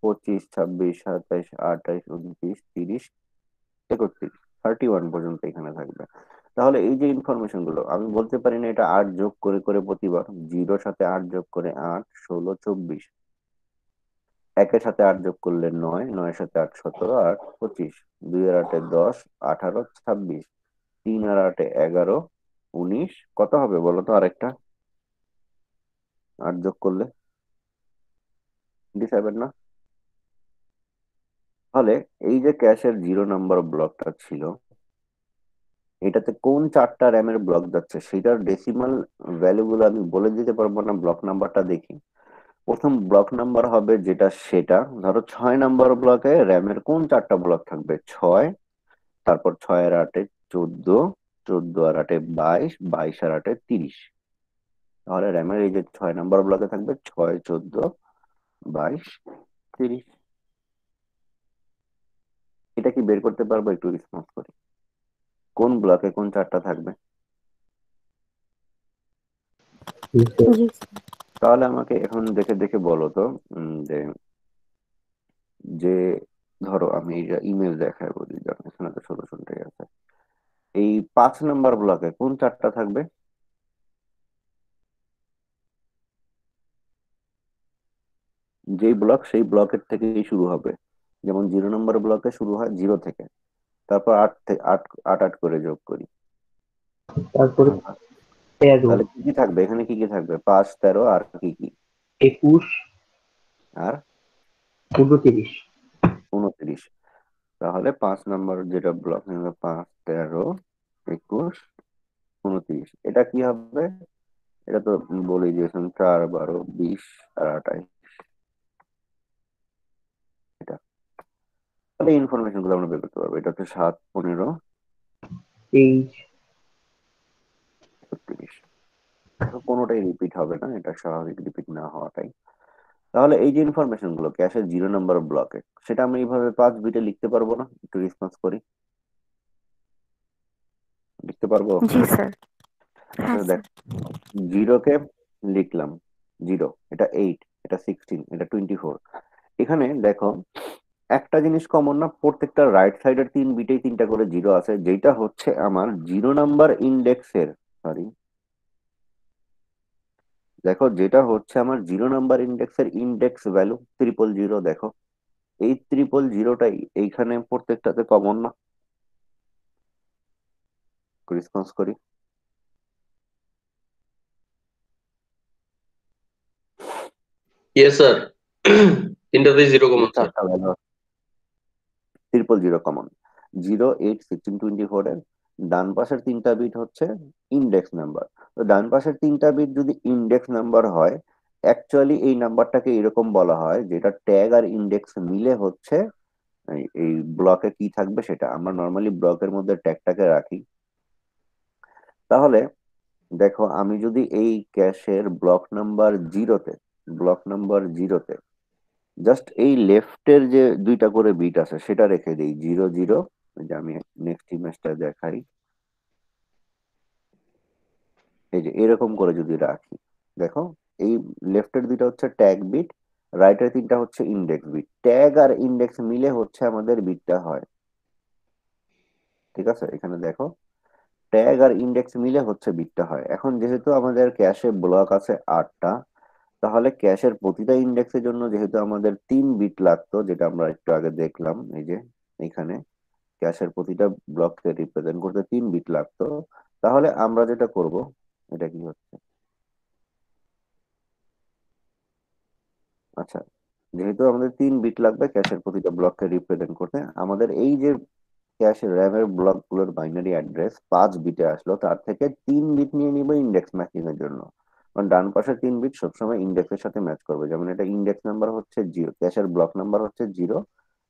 25, 26, 27, 28, 29, 30, 31, 31 পর্যন্ত এখানে থাকবে। তাহলে এই যে ইনফরমেশন গুলো আমি বলতে পারি না এটা 8 যোগ করে করে প্রতিবার, 0 সাথে 8 যোগ করে 8, 16, 24, 1-এর সাথে 8 যোগ করলে 9, 9-এর সাথে 8, 17, 8, 25, 2 আর 8-এ 10, 18, 26, 3 আর 8-এ 11, 19, কত হবে বলো তো আরেকটা 8 যোগ করলে? 27 না? তাহলে এই যে ক্যাশের 0 নাম্বার ব্লকটা ছিল, এটাতে কোন 4টা র্যামের ব্লক যাচ্ছে সেটার ডেসিমাল ভ্যালু গুলো আমি বলে দিতে পারবো না, ব্লক নাম্বারটা দেখি। প্রথম ব্লক নাম্বার হবে যেটা, সেটা ধরো 6 নাম্বার ব্লকে র্যামের কোন 4টা ব্লক থাকবে? 6, তারপর 6 আর 8-এ 14, 14 আর 8-এ 22, 22 আর 8-এ 30। তাহলে র্যামের এই যে 6 নাম্বার ব্লকে থাকবে 6, 14, 22, 30। এটা কি বের করতে পারবো? একটু রেসপন্স করি, কোন ব্লকে কোন 4টা থাকবে? জি স্যার। জি তাহলে আমাকে এখন দেখে দেখে বলো তো, যে যে ধরো আমি ইমেল দেখায় বলি, যেমন এখানে তো সলিউশনটাই আছে। এই 5 নাম্বার ব্লকে কোন 4টা থাকবে? যেই ব্লক সেই ব্লকের থেকেই শুরু হবে, যেমন 0 নাম্বার ব্লকে শুরু হয় 0 থেকে, তারপর 8 থেকে 8, 8, 8 করে যোগ করি। তারপরে 13, তাহলে কি কি থাকবে এখানে? কি কি থাকবে? 5, 13 আর কি কি? 21, আর 29। 29। তাহলে 5 নাম্বার যেটা ব্লক, 5, 13, 21, 29, এটা কি হবে? এটা তো বলেই দিয়েছেন, 4, 12, 20 আর 28। এটা তাহলে ইনফরমেশন গুলো আমরা বের করতে পারবো। এটা হচ্ছে 7, 15, 23। 36। কোনোটাই রিপিট হবে না, এটা স্বাভাবিক রিপিট না হওয়াটাই। তাহলে এই যে ইনফরমেশন গুলো ক্যাশের 0 নাম্বার ব্লকে, সেটা আমি এইভাবে 5 বিটে লিখতে পারবো না? একটু রেসপন্স করি, লিখতে পারবো? জি স্যার। আচ্ছা হ্যাঁ দেখ, স্যার। 0-কে লিখলাম 0, এটা 8, এটা 16, এটা 24। এখানে দেখো একটা জিনিস কমন না, প্রত্যেকটা রাইট সাইডের 3 বিটেই 3টা করে 0 আছে, যেটা হচ্ছে আমার 0 নাম্বার ইন্ডেক্সের, সরি দেখো যেটা হচ্ছে আমার 0 নাম্বার ইন্ডেক্সের ইন্ডেক্স ভ্যালু 000। দেখো এই 000টাই এইখানে প্রত্যেকটাতে কমন না? রেসপন্স করি। Yes sir. তিনটাতেই জিরো এই যে কমন স্যার। 4টা ভ্যালু 000 কমন, 0, 8, 16, 24 এর ডান পাশের 3টা বিট হচ্ছে ইন্ডেক্স নাম্বার। তো ডান পাশের 3টা বিট যদি ইন্ডেক্স নাম্বার হয়, অ্যাকচুয়ালি এই নাম্বারটাকে এরকম বলা হয়, যেটা ট্যাগ আর ইন্ডেক্স মিলে হচ্ছে এই ব্লকে কি থাকবে সেটা। আমরা নর্মালি ব্লকের মধ্যে ট্যাগটাকে রাখি। তাহলে দেখো আমি যদি এই ক্যাশের ব্লক নাম্বার জিরোতে জাস্ট এই লেফটের যে 2টা করে বিট আছে সেটা রেখে দিই 0, 0, যে আমি নেক্সট ইমেজটা দেখাই, এই যে এরকম করে যদি রাখি, দেখো এই লেফটের দুইটা হচ্ছে ট্যাগ বিট, রাইটের তিনটা হচ্ছে ইন্ডেক্স বিট। ট্যাগ আর ইন্ডেক্স মিলে হচ্ছে আমাদের বিটটা হয়। ঠিক আছে, এখানে দেখো ট্যাগ আর ইন্ডেক্স মিলে হচ্ছে বিটটা হয়। এখন যেহেতু আমাদের ক্যাশে ব্লক আছে 8টা, তাহলে ক্যাশের প্রতিটা ইন্ডেক্সের জন্য যেহেতু আমাদের 3 বিট লাগতো, যেটা আমরা একটু আগে দেখলাম, এই যে এখানে ক্যাশের প্রতিটা ব্লককে রিপ্রেজেন্ট করতে 3 বিট লাগতো। তাহলে আমরা যেটা করব, এটা কি হচ্ছে, আচ্ছা, যেহেতু আমাদের 3 বিট লাগবে ক্যাশের প্রতিটা ব্লককে রিপ্রেজেন্ট করতে, আমাদের এই যে ক্যাশের র্যামের ব্লক গুলোর বাইনারি অ্যাড্রেস 5 বিটে আসলো, তার থেকে 3 বিট নিয়ে নিব ইন্ডেক্স ম্যাচিং এর জন্য। কারণ ডান পাশে 3 বিট সবসময় ইন্ডেক্সের সাথে ম্যাচ করবে। যেমন এটা ইন্ডেক্স নাম্বার হচ্ছে 0, ক্যাশের ব্লক নাম্বার হচ্ছে 0,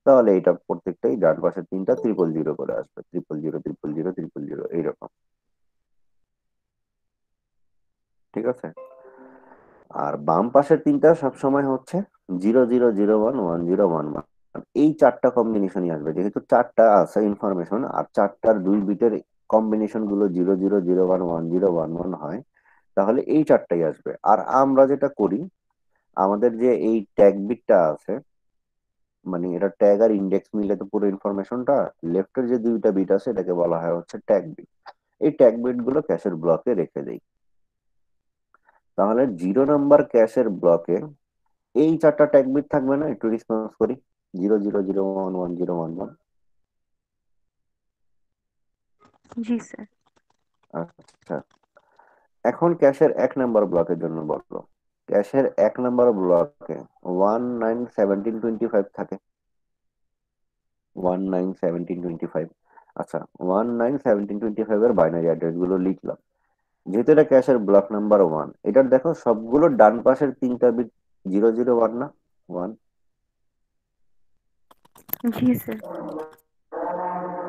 তাহলে এটা প্রত্যেকটাই ডান পাশের তিনটা 000 করে আসবে, 000 000 000 এইরকম। ঠিক আছে, আর বাম পাশের তিনটা সবসময় হচ্ছে 00011011। এই চারটা কম্বিনেশনই আসবে, যেহেতু চারটা আছে ইনফরমেশন আর চারটার 2 বিটের কম্বিনেশন গুলো 00011011 হয়, তাহলে এই চারটাই আসবে। আর আমরা যেটা করি, আমাদের যে এই ট্যাগ বিটটা আছে, মানে এটা ট্যাগ আর ইন্ডেক্স মিলে তো পুরো ইনফরমেশনটা, লেফটের যে 2টা বিট আছে এটাকে বলা হয় হচ্ছে ট্যাগ বিট। এই ট্যাগ বিট গুলো ক্যাশের ব্লকে রেখে দেই। তাহলে 0 নাম্বার ক্যাশের ব্লকে এই চারটা ট্যাগ বিট থাকবে না, একটু রেসপন্স করি। 00011011। জি স্যার। আচ্ছা, এখন ক্যাশের 1 নাম্বার ব্লকের জন্য বললো। ক্যাশের 1 নাম্বার ব্লকে 191725 থাকে। 191725। আচ্ছা, 191725 এর বাইনারি অ্যাড্রেস গুলো লিখলাম। যেহেতু এটা ক্যাশের ব্লক নাম্বার 1, এটার দেখো সবগুলো ডান পাশের তিনটা বিট 001 না 1, জি স্যার।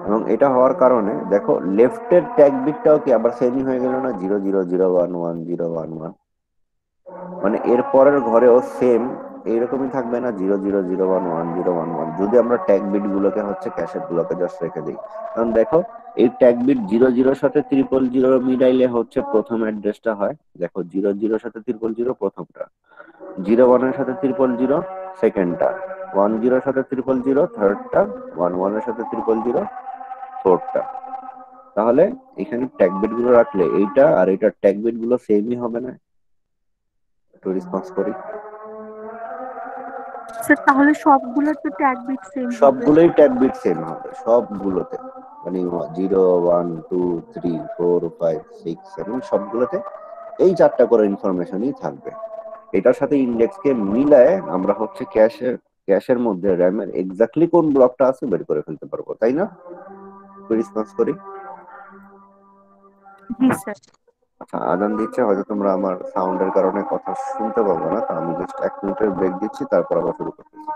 এবং এটা হওয়ার কারণে দেখো লেফটের ট্যাগ বিটটাও কি আবার সেমই হয়ে গেল না, 00011011। মানে এর পরের ঘরেও সেম এইরকমই থাকবে না, 00011011, যদি আমরা ট্যাগ বিট গুলোকে হচ্ছে ক্যাশের ব্লকে জাস্ট রেখে দিই। কারণ দেখো এই ট্যাগ বিট 00 সাথে 000 মিলাইলে হচ্ছে প্রথম অ্যাড্রেসটা হয়। দেখো 00 সাথে 000 প্রথমটা, 01 এর সাথে 000 সেকেন্ডটা, 10 সাথে 000 থার্ডটা, 11 এর সাথে 000 ফোর্থটা। তাহলে এখানে ট্যাগ বিট গুলো রাখলে এইটা আর এইটার ট্যাগ বিট গুলো সেমই হবে না, একটু রেসপন্স করি। স্যার তাহলে সবগুলোর তো ট্যাগ বিট সেম হবে। সবগুলোই ট্যাগ বিট সেম হবে সবগুলোতে, মানে 0 1 2 3 4 5 6 7 সবগুলোতে এই চারটা করে ইনফরমেশনই থাকবে। এটার সাথে ইন্ডেক্স কে মিলায় আমরা হচ্ছে ক্যাশের মধ্যে র্যামের এক্স্যাক্টলি কোন ব্লকটা আছে বের করে ফেলতে পারবো, তাই না? রেসপন্স করি। জি স্যার। আচ্ছা, আজান দিচ্ছে, হয়তো তোমরা আমার সাউন্ডের কারণে কথা শুনতে পাবো না, তো আমি জাস্ট 1 মিনিটের ব্রেক দিচ্ছি, তারপর আবার শুরু করতেছি।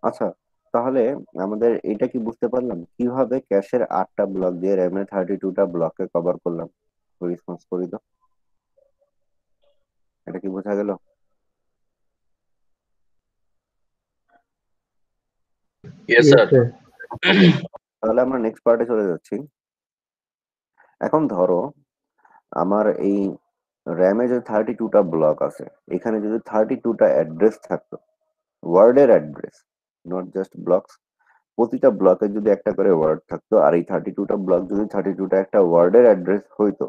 আচ্ছা, তাহলে আমাদের এটা কি বুঝতে পারলাম কিভাবে ক্যাশের 8টা ব্লক দিয়ে র্যামের 32টা ব্লককে কভার করলাম? রেসপন্স করি তো, এটা কি বোঝা গেল? Yes, yes sir. স্যার। ওকে, তাহলে আমরা নেক্সট পার্টে চলে যাচ্ছি। এখন ধরো আমার এই র্যামে যে 32টা ব্লক আছে, এখানে যদি 32টা অ্যাড্রেস থাকতো, ওয়ার্ডের অ্যাড্রেস, নট জাস্ট ব্লকস, প্রতিটা ব্লকে যদি একটা করে ওয়ার্ড থাকতো, আর এই 32টা ব্লক যদি 32টা একটা ওয়ার্ডের অ্যাড্রেস হইতো,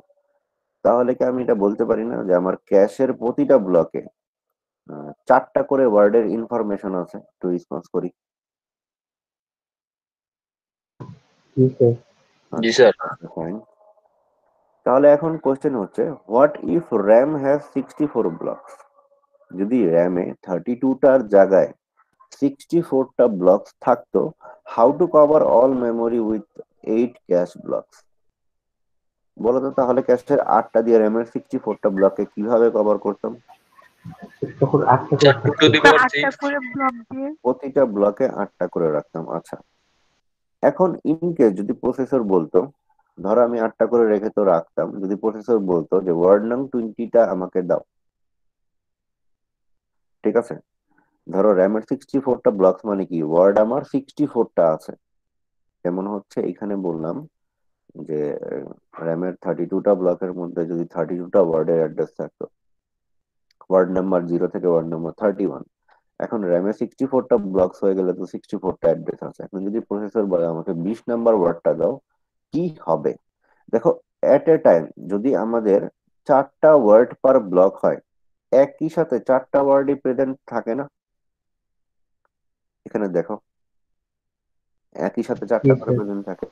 তাহলে কি আমি এটা বলতে পারি না যে আমার ক্যাশের প্রতিটা ব্লকে 4টা করে ওয়ার্ডের ইনফরমেশন আছে? একটু রেসপন্স করি। জি স্যার। জি আচ্ছা, স্যার। ফাইন। তাহলে এখন কোশ্চেন হচ্ছে, what if RAM has 64 blocks? যদি র্যামে 32টার জায়গায় 64টা ব্লকস থাকতো, how to cover all memory with 8 cash blocks? বলতো তাহলে ক্যাশের 8টা দিয়ে র্যামের 64টা ব্লককে কিভাবে কভার করতাম? তখন 8টা করে স্যার 2 to থাকতো। the তা power 6. 8টা করে ব্লক দিয়ে। প্রতিটা ব্লকে 8টা করে রাখতাম। আচ্ছা, এখন ইনকেস যদি প্রসেসর বলতো, ধরো আমি 8টা করে রেখে তো রাখতাম, যদি প্রসেসর বলতো যে ওয়ার্ড নং 20টা আমাকে দাও, ঠিক আছে? ধরো র্যামের 64টা ব্লকস মানে কি, ওয়ার্ড আমার 64টা আছে। যেমন হচ্ছে এখানে বললাম যে র্যামের 32টা ব্লকের মধ্যে যদি 32টা ওয়ার্ডের অ্যাড্রেস থাকতো, ওয়ার্ড নাম্বার 0 থেকে ওয়ার্ড নাম্বার 31, এখন র্যামে 64টা ব্লকস হয়ে গেলে তো 64টা অ্যাড্রেস আছে। এখন যদি প্রসেসর বলে আমাকে 20 নাম্বার ওয়ার্ডটা দাও, কি হবে? দেখো, এট এ টাইম যদি আমাদের 4টা ওয়ার্ড পার ব্লক হয়, একই সাথে 4টা ওয়ার্ডই প্রেজেন্ট থাকে না? এখানে দেখো, একই সাথে 4টা জি করে স্যার। প্রেজেন্ট থাকে।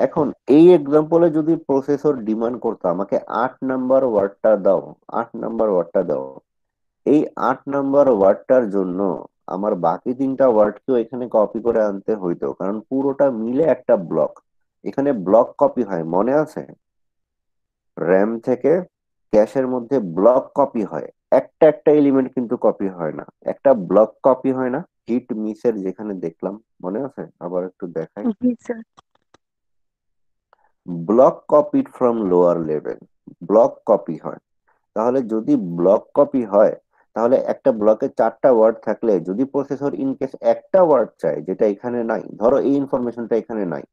এখন এই এক্সাম্পলে যদি প্রসেসর ডিমান্ড করতো আমাকে 8 নাম্বার ওয়ার্ডটা দাও, 8 নাম্বার ওয়ার্ডটা দাও, এই 8 নাম্বার ওয়ার্ডটার জন্য আমার বাকি 3টা ওয়ার্ডকেও এখানে কপি করে আনতে হইতো, কারণ পুরোটা মিলে একটা ব্লক। এখানে ব্লক কপি হয়, মনে আছে? র্যাম থেকে ক্যাশের মধ্যে ব্লক কপি হয়, একটা একটা এলিমেন্ট কিন্তু কপি হয় না, একটা ব্লক কপি হয় না? হিট মিসের যেখানে দেখলাম, মনে আছে? আবার একটু দেখাই। Ji sir. Block copied from lower level, block copy হয়। তাহলে যদি ব্লক কপি হয়, তাহলে একটা ব্লকে 4টা ওয়ার্ড থাকলে যদি প্রসেসর ইনকেস একটা ওয়ার্ড চায় যেটা এখানে নাই, ধরো এই ইনফরমেশনটা এখানে নাই,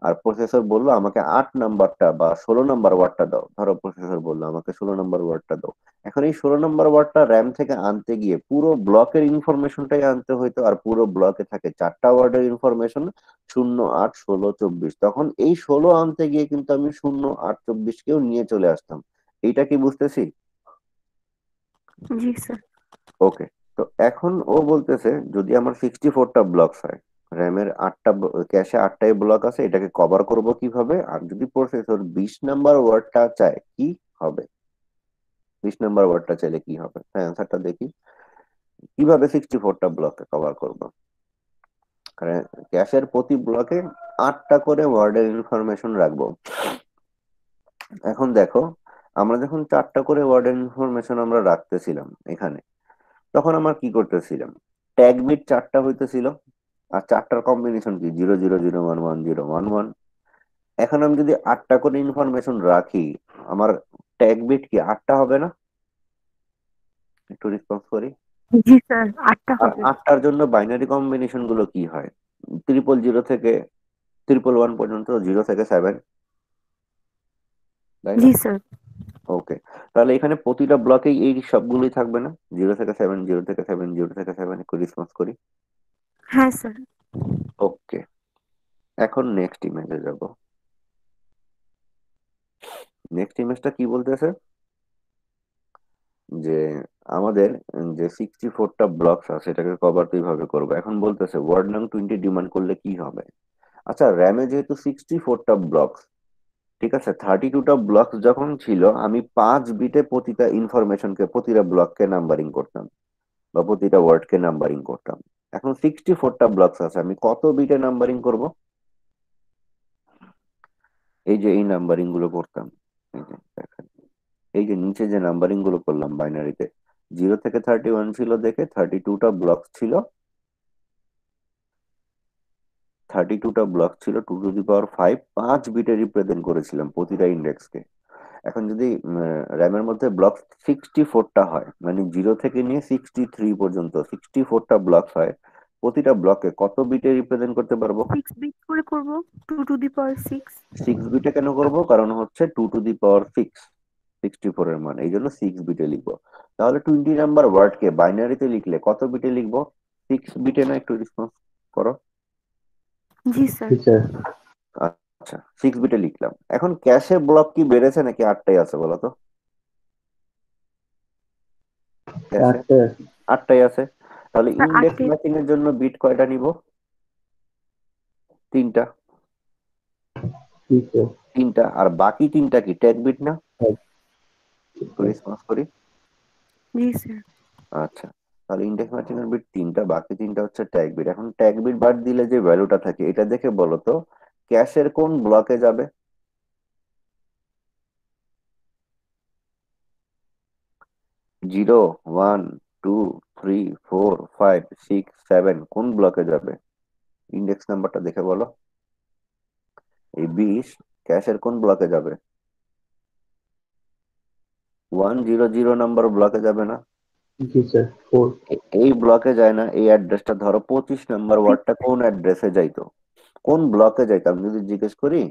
আর প্রসেসর বললো আমাকে 8 নাম্বারটা বা 16 নাম্বার ওয়ার্ডটা দাও, ধরো প্রসেসর বললো আমাকে 16 নাম্বার ওয়ার্ডটা দাও, এখন এই 16 নাম্বার ওয়ার্ডটা র্যাম থেকে আনতে গিয়ে পুরো ব্লকের ইনফরমেশনটাই আনতে হইতো, আর পুরো ব্লকে থাকে 4টা ওয়ার্ডের ইনফরমেশন, 0, 8, 16, 24, তখন এই 16 আনতে গিয়ে কিন্তু আমি 0, 8, 24কেও নিয়ে চলে আসতাম। এইটা কি বুঝতেছি? জি স্যার। ওকে, তো এখন ও বলতেছে যদি আমার 64টা ব্লক হয়, র্যামের 8টা, ক্যাশে 8টাই ব্লক আছে, এটাকে কভার করব কিভাবে? আর যদি প্রসেসর 20 নাম্বার ওয়ার্ডটা চায়, কি হবে? 20 নাম্বার ওয়ার্ডটা চাইলে কি হবে? হ্যাঁ, অ্যান্সারটা দেখি। কিভাবে 64টা ব্লককে কভার করবো? কারণ ক্যাশের প্রতি ব্লকে 8টা করে ওয়ার্ডের ইনফরমেশন রাখবো। এখন দেখো, আমরা যখন 4টা করে ওয়ার্ডের ইনফরমেশন আমরা রাখতেছিলাম এখানে, তখন আমরা কি করতেছিলাম? ট্যাগ বিট 4টা হইতেছিল, আর 4টার কম্বিনেশন কি? 0, 0, 0, 1, 1, 0, 1, 1। এখন আমি যদি 8টা করে ইনফরমেশন রাখি, আমার ট্যাগ বিট কি 8টা হবে না? একটু রেসপন্স করি। জি স্যার, 8টা আর হবে। 8টার জন্য বাইনারি কম্বিনেশন গুলো কি হয়? 000 থেকে 111 পর্যন্ত, 0 থেকে 7, তাই না? জি স্যার। ওকে, তাহলে এখানে প্রতিটা ব্লকেই এই সবগুলোই থাকবে না? 0 থেকে 7, 0 থেকে 7, 0 থেকে 7, একটু রেসপন্স করি। হ্যাঁ স্যার। ওকে, এখন নেক্সট ইমেজে যাব। নেক্সট ইমেজটা কি বলতেছে যে আমাদের যে 64টা ব্লকস আছে সেটাকে কভার কিভাবে করবো? এখন বলতেছে ওয়ার্ড নং 20 ডিমান্ড করলে কি হবে? আচ্ছা, র্যামে যেহেতু 64টা ব্লকস, ঠিক আছে, 32টা ব্লকস যখন ছিল, আমি 5 বিটে প্রতিটা ইনফরমেশনকে, প্রতিটা ব্লককে নাম্বারিং করতাম বা প্রতিটা ওয়ার্ডকে নাম্বারিং করতাম। এখন 64টা ব্লকস আছে, আমি কত বিটে নাম্বারিং করব? এই যে এই নাম্বারিং গুলো করতাম, এই যে দেখেন, এই যে নিচে যে নাম্বারিং গুলো করলাম বাইনারিতে, 0 থেকে 31 ছিল দেখে 32টা ব্লক ছিল, 32টা ব্লক ছিল, 2^5 5 বিটে রিপ্রেজেন্ট করেছিলাম প্রতিটা ইন্ডেক্সকে। এখন যদি র্যামের মধ্যে ব্লক 64টা হয়, মানে 0 থেকে নিয়ে 63 পর্যন্ত 64টা ব্লক হয়, প্রতিটা ব্লকে কত বিটে রিপ্রেজেন্ট করতে পারবো? 6 বিট করে করব, 2 টু দি পাওয়ার 6। 6 বিটে কেন করব? কারণ হচ্ছে 2^6 64 এর মান, এই জন্য 6 বিটে লিখবো। তাহলে 20 নাম্বার ওয়ার্ডকে বাইনারিতে লিখলে কত বিটে লিখবো? 6 বিটে না? একটু রেসপন্স করো। জি স্যার। জি স্যার। আচ্ছা, 6 বিটে লিখলাম। এখন ক্যাশে ব্লক কি বেড়েছে নাকি 8টাই আছে বলো তো? ক্যাশে 8টাই আছে। তাহলে স্যার ইন্ডেক্স 8 ম্যাচিং এর জন্য বিট কয়টা নিব? 3টা। জি স্যার। 3টা, আর বাকি 3টা কি ট্যাগ বিট না? হ্যাঁ, একটু রেসপন্স করি। জি স্যার। আচ্ছা, তাহলে ইন্ডেক্স ম্যাচিং এর বিট 3টা, বাকি 3টা হচ্ছে ট্যাগ বিট। এখন ট্যাগ বিট বাদ দিলে যে ভ্যালুটা থাকে, এটা দেখে বলো তো ক্যাশের কোন ব্লকে যাবে? 0, 1, 2, 3, 4, 5, 6, 7 কোন ব্লকে যাবে? ইন্ডেক্স নাম্বারটা দেখে বলো। এই 20 ক্যাশের কোন ব্লকে যাবে? 100 নাম্বার ব্লকে যাবে না? জি স্যার। 4। এই ব্লকে যায় না। এই অ্যাড্রেসটা ধরো 25 নাম্বার ওয়ার্ডটা কোন অ্যাড্রেসে যাইতো, কোন ব্লকে যাইতো? আমি যদি জিজ্ঞেস করি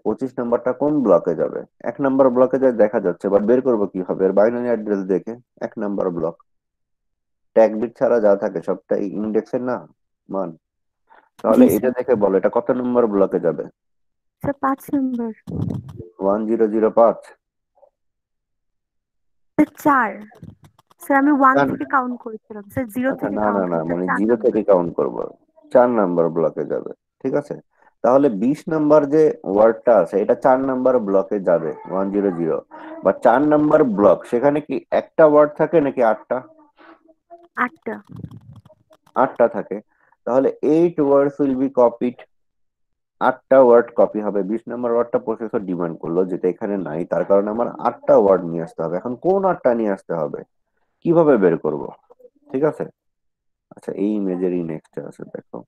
25 নাম্বারটা কোন ব্লকে যাবে, 1 নাম্বার ব্লকে যায় দেখা যাচ্ছে, বাট বের করবো কিভাবে? এর বাইনারি অ্যাড্রেস দেখে। 1 নাম্বার ব্লক। ট্যাগ বিট ছাড়া যা থাকে সবটাই ইন্ডেক্সের না মান। তাহলে জি এটা স্যার। দেখে বলো এটা কত নম্বর ব্লকে যাবে? Sir 5 number. 1005। স্যার 4। স্যার আমি 1 চার। থেকে কাউন্ট করেছিলাম, স্যার 0 আচ্ছা, থেকে না না কাউন্ট না, করেছিলাম, মানে 4 জিরো নাম্বার। থেকে কাউন্ট করবো। 4 নাম্বার ব্লকে যাবে, ঠিক আছে। তাহলে 20 নাম্বার যে ওয়ার্ডটা আছে এটা 4 নাম্বার ব্লকে যাবে, 100। বা 4 নাম্বার ব্লক, সেখানে কি একটা ওয়ার্ড থাকে নাকি 8টা? 8টা। 8টা থাকে। তাহলে 8 ওয়ার্ডস উইল বি কপিড। 8টা ওয়ার্ড কপি হবে। 20 নাম্বার ওয়ার্ডটা প্রসেসর ডিমান্ড করলো, যেটা এখানে নাই, তার কারণে আমার 8টা ওয়ার্ড নিয়ে আসতে হবে। এখন কোন 8টা নিয়ে আসতে হবে, কিভাবে বের করব? ঠিক আছে। আচ্ছা, এই ইমেজেরই নেক্সট আছে, দেখো।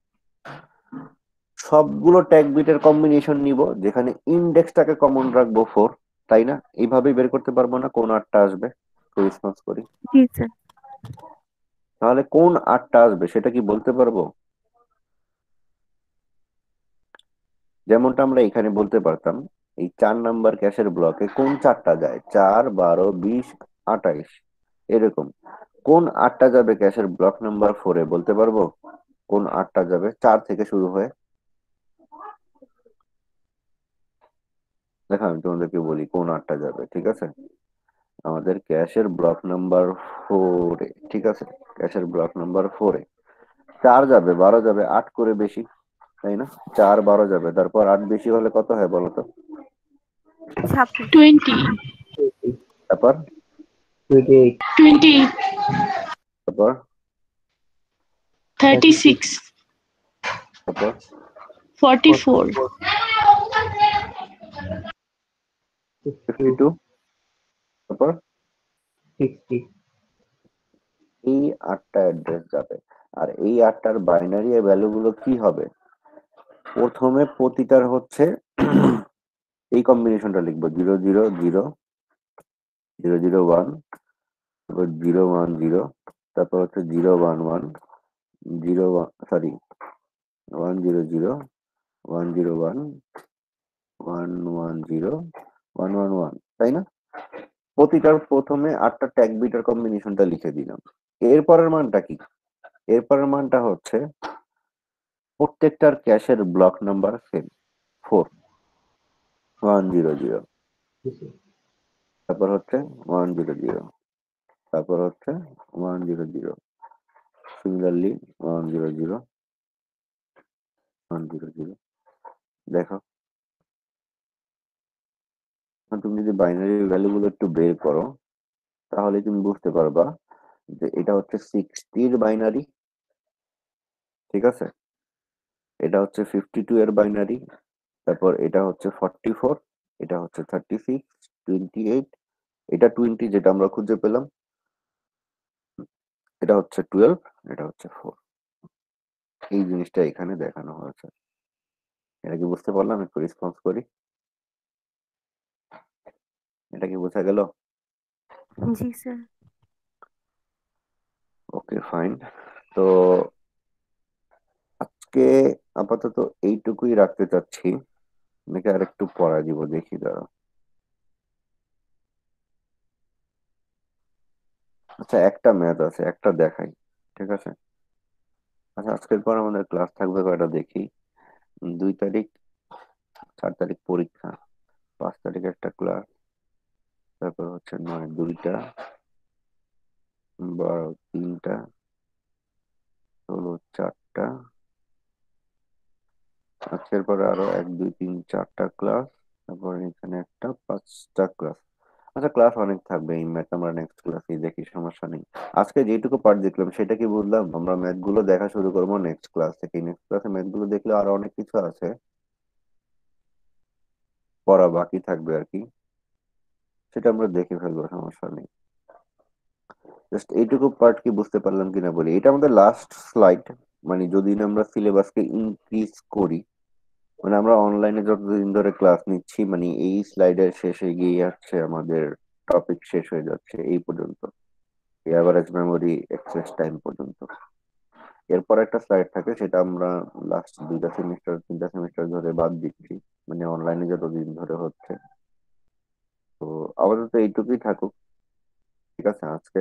সবগুলো ট্যাগ বিটের কম্বিনেশন নিব, যেখানে ইন্ডেক্সটাকে কমন রাখবো 4, তাই না? এইভাবেই বের করতে পারবো না কোন 8টা আসবে? রেসপন্স করি। জি স্যার। তাহলে কোন 8টা আসবে সেটা কি বলতে পারবো? যেমনটা আমরা এখানে বলতে পারতাম, এই 4 নাম্বার ক্যাশের ব্লকে কোন 4টা যায়? 4, 12, 20, 28, এরকম। কোন 8টা যাবে ক্যাশের ব্লক নাম্বার 4-এ বলতে পারবো? কোন 8টা যাবে 4 থেকে শুরু হয়ে? দেখো আমি তোমাদেরকে বলি কোন 8টা যাবে, ঠিক আছে। আমাদের ক্যাশের ব্লক নাম্বার 4-এ, ঠিক আছে, ক্যাশের ব্লক নাম্বার 4-এ 4 যাবে, 12 যাবে, 8 করে বেশি, তাই না? 4, 12 যাবে, তারপর 8 বেশি হলে কত হয় বলো তো? 26। 20, তারপর 28, 20, তারপর 36, তারপর 44, 62, 52, তারপর 60। এই 8টা অ্যাড্রেস যাবে। আর এই 8টার বাইনারি ভ্যালু গুলো কি হবে? প্রথমে প্রতিটার হচ্ছে এই কম্বিনেশনটা লিখবো, 000, 001, তারপর 010, তারপর হচ্ছে 011, 100, 101, 110, 111, তাই না? প্রতিটার প্রথমে 8টা ট্যাগ বিটার কম্বিনেশনটা লিখে দিলাম। এরপরের মানটা কি? এরপরের মানটা হচ্ছে প্রত্যেকটার ক্যাশের ব্লক নাম্বার সেম, 4, 100, জি স্যার। তারপর হচ্ছে 100, তারপর হচ্ছে 100, সিমিলারলি 100, 100। দেখো, এখন তুমি যদি বাইনারি ভ্যালু গুলো একটু বের করো, তাহলে তুমি বুঝতে পারবা যে এটা হচ্ছে 60-র বাইনারি, ঠিক আছে। এটা হচ্ছে 52 এর বাইনারি, তারপর এটা হচ্ছে 44, এটা হচ্ছে 36, 28, এটা 20 যেটা আমরা খুঁজে পেলাম, এটা হচ্ছে 12, এটা হচ্ছে 4। এই জিনিসটা এখানে দেখানো হয়েছে। এটা কি বুঝতে পারলাম? একটু রেসপন্স করি। এটা কি বোঝা গেল? জি স্যার। ওকে, ফাইন। তো আজকে আপাতত এইটুকুই রাখতে চাচ্ছি, নাকি আর একটু পড়া দিব, দেখি দাঁড়া। আচ্ছা, একটা ম্যাথ আছে, একটা দেখাই, ঠিক আছে? আচ্ছা, আজকের পর আমাদের ক্লাস থাকবে কয়টা দেখি। 2 তারিখ, 4 তারিখ পরীক্ষা, 5 তারিখ একটা ক্লাস, তারপর হচ্ছে 9 2টা, 12 3টা, 16 4টা, আজকের পরে আরো 1 2 3 4টা ক্লাস, তারপর এখানে একটা 5টা ক্লাস। আচ্ছা, ক্লাস অনেক থাকবে, এই ম্যাথ আমরা নেক্সট ক্লাসে দেখি, সমস্যা নেই। আজকে যেটুকু পার্ট দেখলাম সেটা কি বুঝলাম, আমরা ম্যাথ গুলো দেখা শুরু করবো নেক্সট ক্লাস থেকে। নেক্সট ক্লাসে ম্যাথ গুলো দেখলে আরো অনেক কিছু আছে, পড়া বাকি থাকবে আর কি, সেটা আমরা দেখে ফেলবো, সমস্যা নেই। জাস্ট এইটুকু পার্ট কি বুঝতে পারলাম কিনা বলি। এটা আমাদের লাস্ট স্লাইড, মানে যদি না আমরা সিলেবাসকে ইনক্রিজ করি, মানে আমরা অনলাইনে যতদিন ধরে ক্লাস নিচ্ছি, মানে এই স্লাইডের শেষে গিয়ে যাচ্ছে আমাদের টপিক শেষ হয়ে যাচ্ছে এই পর্যন্ত, এভারেজ মেমোরি অ্যাক্সেস টাইম পর্যন্ত। এরপর একটা স্লাইড থাকে, সেটা আমরা লাস্ট 2টা সেমিস্টার 3টা সেমিস্টার ধরে বাদ দিচ্ছি, মানে অনলাইনে যতদিন ধরে হচ্ছে। তো আপাতত এইটুকুই থাকুক, ঠিক আছে? আজকে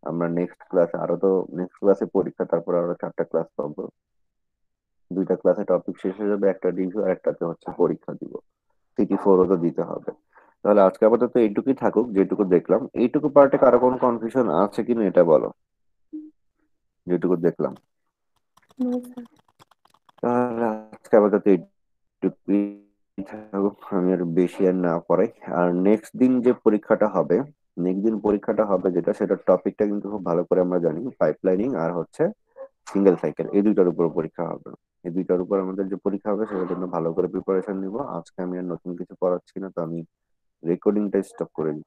আমরা নেক্সট ক্লাসে আরো, তো নেক্সট ক্লাসে পরীক্ষা, তারপর আরো 4টা ক্লাস পাবো। 2টা ক্লাসে টপিক শেষ হয়ে যাবে, একটা রিভিউ আর একটাতে হচ্ছে পরীক্ষা দিব। CT4ও তো দিতে হবে। তাহলে আজকে আপাতত এইটুকুই থাকুক, যেটুকু দেখলাম। এইটুকু পার্টে কারো কোনো কনফিউশন আছে কিনা এটা বলো, যেটুকু দেখলাম। No sir. তাহলে আজকে আপাতত এইটুকুই থাকুক, আমি আর বেশি আর না পড়াই। আর নেক্সট দিন যে পরীক্ষাটা হবে, নেক্সট দিন পরীক্ষাটা হবে যেটা, সেটা টপিকটা কিন্তু খুব ভালো করে আমরা জানি, পাইপলাইনিং আর হচ্ছে সিঙ্গেল সাইকেল, এই দুইটার উপর পরীক্ষা হবে। এই দুইটার উপর আমাদের যে পরীক্ষা হবে সেটার জন্য ভালো করে প্রিপারেশন নিব। আজকে আমি আর নতুন কিছু পড়াচ্ছি না, তো আমি রেকর্ডিংটা স্টপ করে দিচ্ছি।